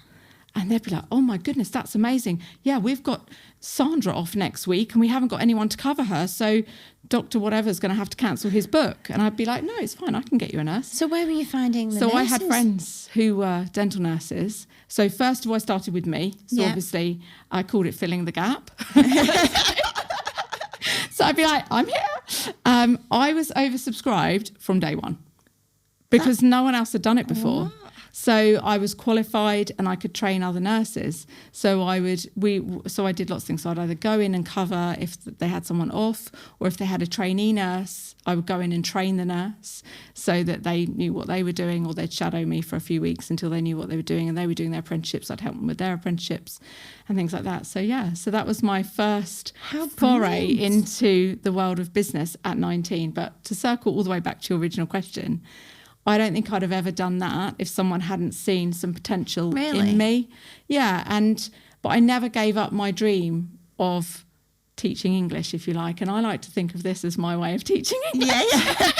And they'd be like, oh my goodness, that's amazing. Yeah, we've got Sandra off next week and we haven't got anyone to cover her. So Dr. Whatever's going to have to cancel his book. And I'd be like, no, it's fine. I can get you a nurse. So where were you finding the So nurses? I had friends who were dental nurses. So first of all, I started with me. So obviously I called it filling the gap. So I'd be like, I'm here. I was oversubscribed from day one because no one else had done it before. What? So I was qualified and I could train other nurses. So I did lots of things. So I'd either go in and cover if they had someone off, or if they had a trainee nurse, I would go in and train the nurse so that they knew what they were doing, or they'd shadow me for a few weeks until they knew what they were doing, and they were doing their apprenticeships. I'd help them with their apprenticeships and things like that. So yeah, so that was my first foray into the world of business at 19. But to circle all the way back to your original question, I don't think I'd have ever done that if someone hadn't seen some potential in me. Yeah, but I never gave up my dream of teaching English, if you like. And I like to think of this as my way of teaching English. Yeah.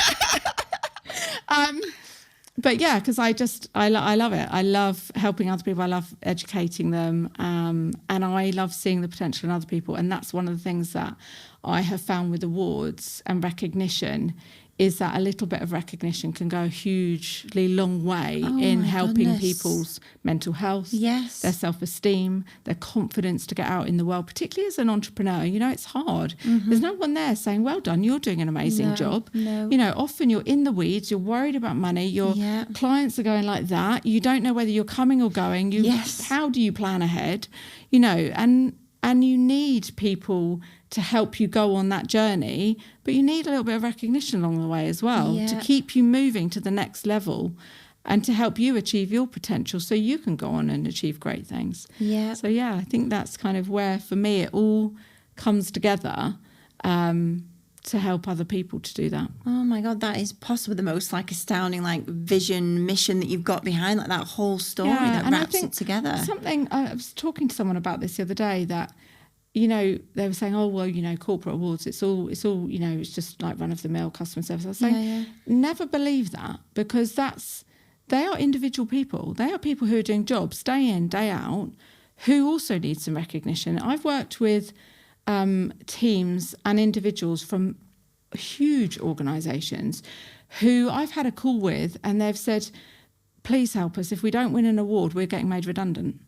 But yeah, because I love it. I love helping other people. I love educating them. And I love seeing the potential in other people. And that's one of the things that I have found with awards and recognition, is that a little bit of recognition can go a hugely long way in helping people's mental health, their self-esteem, their confidence to get out in the world, particularly as an entrepreneur. You know, it's hard. There's no one there saying, well done, you're doing an amazing job. No. You know, often you're in the weeds, you're worried about money, your clients are going like that. You don't know whether you're coming or going. How do you plan ahead? You know, and you need people to help you go on that journey, but you need a little bit of recognition along the way as well to keep you moving to the next level and to help you achieve your potential so you can go on and achieve great things. Yeah. So yeah, I think that's kind of where, for me, it all comes together to help other people to do that. Oh my God, that is possibly the most astounding vision, mission that you've got behind that whole story that wraps it together. Something, I was talking to someone about this the other day, that, you know, they were saying, oh, well, you know, corporate awards, it's all, you know, it's just like run-of-the-mill customer service. I was saying, never believe that, because they are individual people. They are people who are doing jobs day in, day out, who also need some recognition. I've worked with teams and individuals from huge organisations who I've had a call with, and they've said, please help us. If we don't win an award, we're getting made redundant.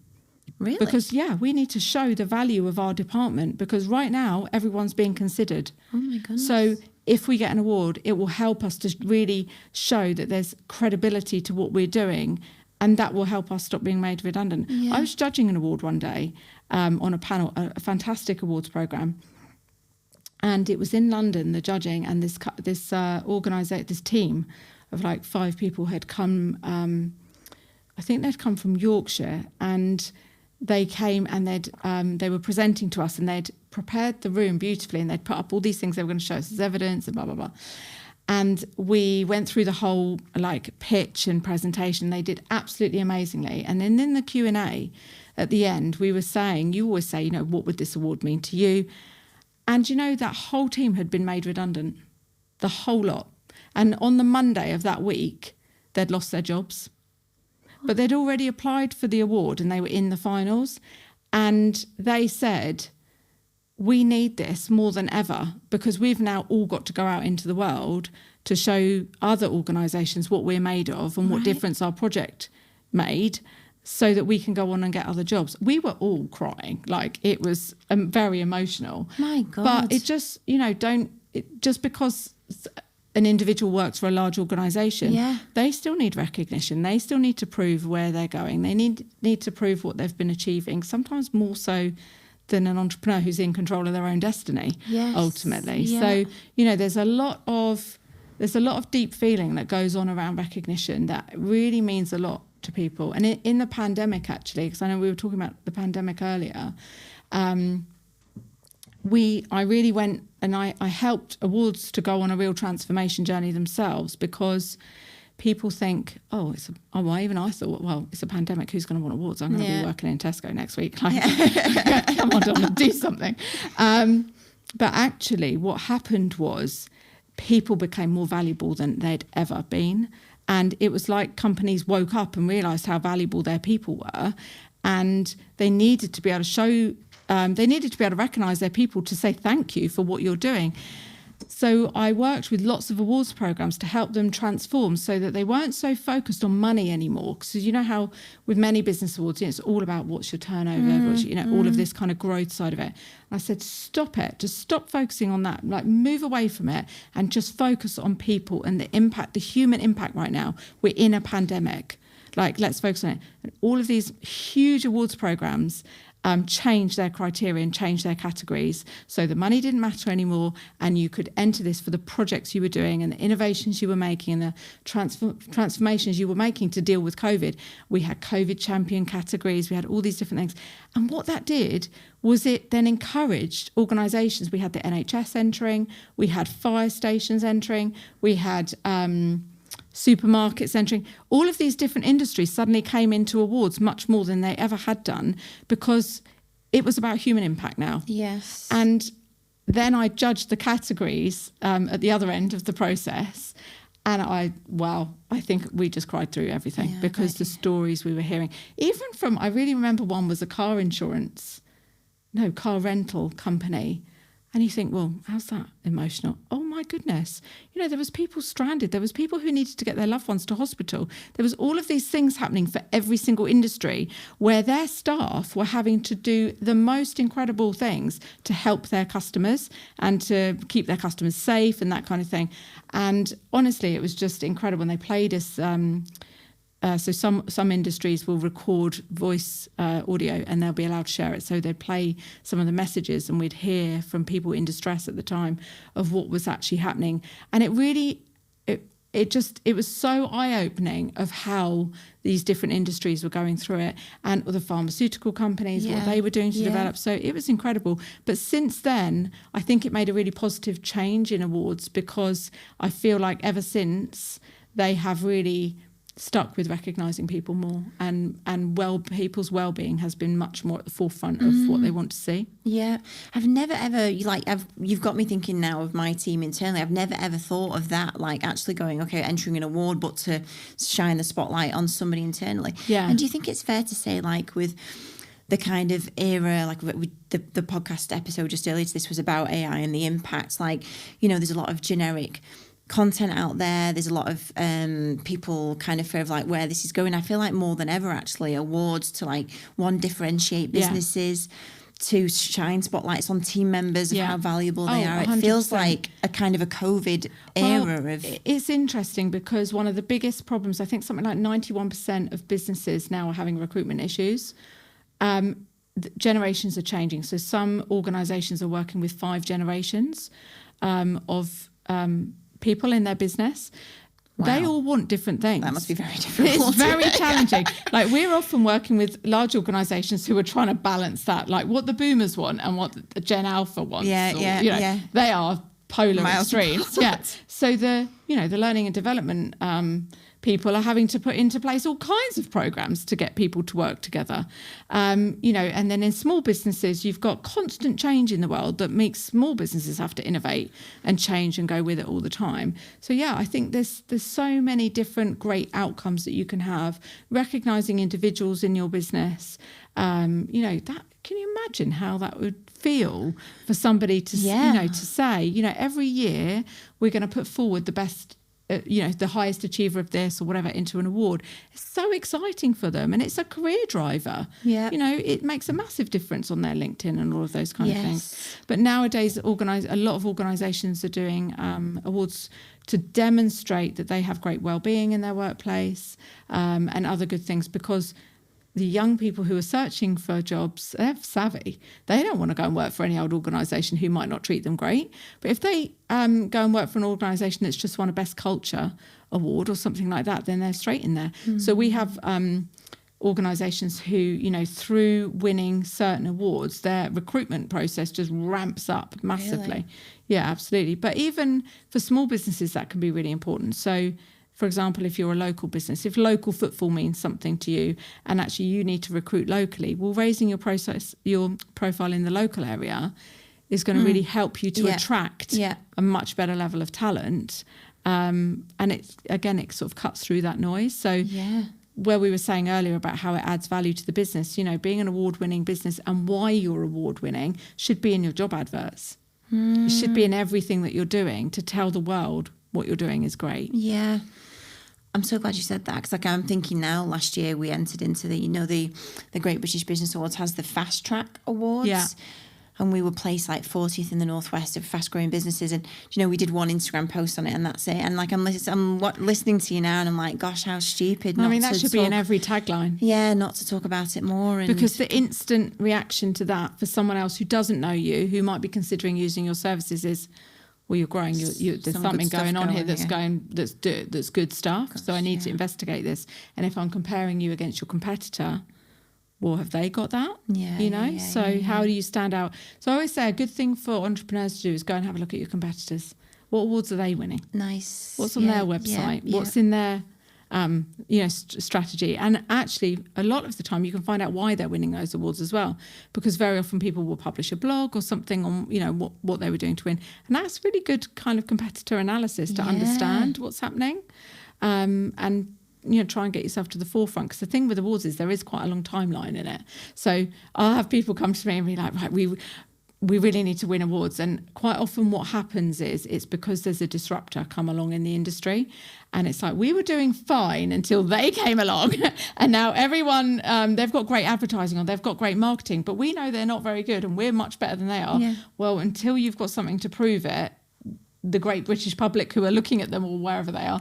Really? Because, we need to show the value of our department, because right now everyone's being considered. Oh, my goodness. So if we get an award, it will help us to really show that there's credibility to what we're doing, and that will help us stop being made redundant. Yeah. I was judging an award one day on a panel, a fantastic awards programme, and it was in London, the judging, and this team of 5 people had come, I think they'd come from Yorkshire, and they came and they were presenting to us, and they'd prepared the room beautifully, and they'd put up all these things they were going to show us as evidence and blah, blah, blah. And we went through the whole pitch and presentation. They did absolutely amazingly. And then in the Q&A at the end, we were saying, you always say, you know, what would this award mean to you? And, you know, that whole team had been made redundant, the whole lot. And on the Monday of that week, they'd lost their jobs. But they'd already applied for the award and they were in the finals. And they said, we need this more than ever, because we've now all got to go out into the world to show other organisations what we're made of and what difference our project made, so that we can go on and get other jobs. We were all crying. It was very emotional. My God. But it just, you know, just because an individual works for a large organisation, they still need recognition. They still need to prove where they're going. They need to prove what they've been achieving, sometimes more so than an entrepreneur who's in control of their own destiny, ultimately. So, there's a lot of deep feeling that goes on around recognition that really means a lot to people. And in the pandemic, actually, because I know we were talking about the pandemic earlier, I really went and I helped awards to go on a real transformation journey themselves, because people think, even I thought, well, it's a pandemic, who's going to want awards? I'm going to be working in Tesco next week. Come on, Donna, do something. But actually what happened was people became more valuable than they'd ever been. And it was like companies woke up and realised how valuable their people were, and they needed to be able to show they needed to be able to recognise their people to say thank you for what you're doing. So I worked with lots of awards programs to help them transform so that they weren't so focused on money anymore. Because you know how with many business awards, it's all about what's your turnover, all of this kind of growth side of it. And I said, stop it. Just stop focusing on that. Like, move away from it and just focus on people and the impact, the human impact right now. We're in a pandemic. Like, let's focus on it. And all of these huge awards programs change their criteria and change their categories, so the money didn't matter anymore, and you could enter this for the projects you were doing and the innovations you were making and the transformations you were making to deal with COVID. We had COVID champion categories, we had all these different things, and what that did was it then encouraged organisations. We had the NHS entering, we had fire stations entering, we had supermarkets entering. All of these different industries suddenly came into awards much more than they ever had done, because it was about human impact now. Yes. And then I judged the categories at the other end of the process, and I think we just cried through everything, because the stories we were hearing, even from, I really remember one was a car rental company. And you think, well, how's that emotional? Oh, my goodness. There was people stranded. There was people who needed to get their loved ones to hospital. There was all of these things happening for every single industry, where their staff were having to do the most incredible things to help their customers and to keep their customers safe and that kind of thing. And honestly, it was just incredible. And they played us... So some industries will record voice audio, and they'll be allowed to share it. So they'd play some of the messages, and we'd hear from people in distress at the time of what was actually happening. And it really, it was so eye-opening of how these different industries were going through it, and the pharmaceutical companies, what they were doing to develop. So it was incredible. But since then, I think it made a really positive change in awards, because I feel like ever since, they have really stuck with recognising people more, and people's well-being has been much more at the forefront of what they want to see. Yeah, I've never ever you've got me thinking now of my team internally. I've never ever thought of that, like actually going, okay, entering an award, but to shine the spotlight on somebody internally. Yeah. And do you think it's fair to say, like, with the kind of era, like with the podcast episode just earlier, this was about AI and the impacts, like, there's a lot of generic content out there. There's a lot of people kind of fear of like where this is going. I feel like more than ever, actually, awards to like differentiate businesses, to shine spotlights on team members of how valuable they are. 100%. It feels like a kind of a COVID era of... It's interesting, because one of the biggest problems, I think something like 91% of businesses now are having recruitment issues. Generations are changing. So some organisations are working with 5 generations of people in their business. Wow. They all want different things. That must be very difficult. It's very challenging. Like, we're often working with large organisations who are trying to balance that, like what the boomers want and what the Gen Alpha wants. They are polar extremes. So the learning and development people are having to put into place all kinds of programs to get people to work together. And then in small businesses, you've got constant change in the world that makes small businesses have to innovate and change and go with it all the time. So I think there's so many different great outcomes that you can have. Recognising individuals in your business, that, can you imagine how that would feel for somebody to, to say, every year we're going to put forward the best the highest achiever of this or whatever into an award. It's so exciting for them, and it's a career driver. Yeah. It makes a massive difference on their LinkedIn and all of those kind of things. But nowadays, a lot of organisations are doing awards to demonstrate that they have great well-being in their workplace, and other good things, because the young people who are searching for jobs, they're savvy. They don't want to go and work for any old organisation who might not treat them great. But if they go and work for an organisation that's just won a Best Culture award or something like that, then they're straight in there. Mm. So we have organisations who, through winning certain awards, their recruitment process just ramps up massively. Really? Yeah, absolutely. But even for small businesses, that can be really important. So, for example, if you're a local business, if local footfall means something to you and actually you need to recruit locally, well, raising your profile in the local area is going to really help you to attract a much better level of talent. And it sort of cuts through that noise. So where we were saying earlier about how it adds value to the business, being an award-winning business and why you're award-winning should be in your job adverts. It should be in everything that you're doing to tell the world what you're doing is great. Yeah. I'm so glad you said that, because I'm thinking now, last year we entered into the Great British Business Awards has the Fast Track Awards. Yeah. And we were placed 40th in the Northwest of fast growing businesses. And, we did one Instagram post on it and that's it. And I'm listening to you now and I'm like, gosh, how stupid. That should be in every tagline. Yeah, not to talk about it more. Because the instant reaction to that for someone else who doesn't know you, who might be considering using your services is, well, you're growing. There's something going on here that's good stuff. Gosh, so I need to investigate this. And if I'm comparing you against your competitor, well, have they got that? How do you stand out? So I always say a good thing for entrepreneurs to do is go and have a look at your competitors. What awards are they winning? Nice. What's on their website? What's in their strategy? And actually, a lot of the time, you can find out why they're winning those awards as well, because very often people will publish a blog or something on what they were doing to win, and that's really good kind of competitor analysis to understand what's happening, and try and get yourself to the forefront. Because the thing with awards is there is quite a long timeline in it. So I'll have people come to me and be like, right, we really need to win awards. And quite often what happens is it's because there's a disruptor come along in the industry. And it's like, we were doing fine until they came along. And now everyone, they've got great advertising or they've got great marketing, but we know they're not very good and we're much better than they are. Yeah. Well, until you've got something to prove it, the great British public who are looking at them or wherever they are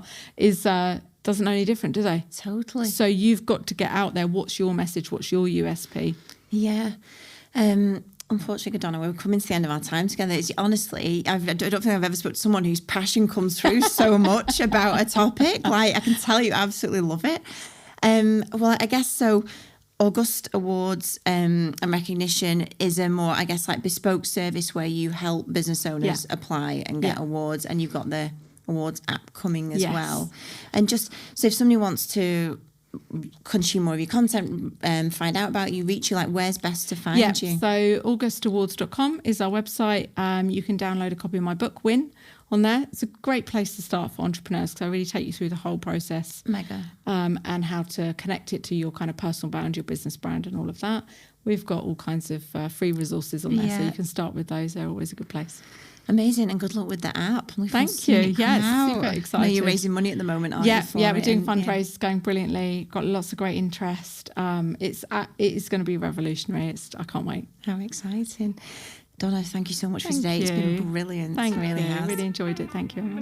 doesn't know any different, do they? Totally. So you've got to get out there. What's your message? What's your USP? Yeah. Unfortunately, Donna, we're coming to the end of our time together. Honestly, I don't think I've ever spoken to someone whose passion comes through so much about a topic. I can tell you absolutely love it. Well, I guess so. August Awards and recognition is a more, bespoke service where you help business owners apply and get awards, and you've got the awards app coming as well. And just so if somebody wants to consume more of your content and find out about you, reach you, where's best to find you? So augustawards.com is our website. You can download a copy of my book, Win, on there. It's a great place to start for entrepreneurs because I really take you through the whole process. Mega. And how to connect it to your kind of personal brand, your business brand and all of that. We've got all kinds of free resources on there, so you can start with those. They're always a good place. Amazing, and good luck with the app. Thank you. Yes, super excited. I know you're raising money at the moment, aren't you? Yeah, we're doing fundraisers, going brilliantly. Got lots of great interest. It is going to be revolutionary. I can't wait. How exciting. Donna, thank you so much for today. It's been brilliant. Thank you. Really has. I really enjoyed it. Thank you.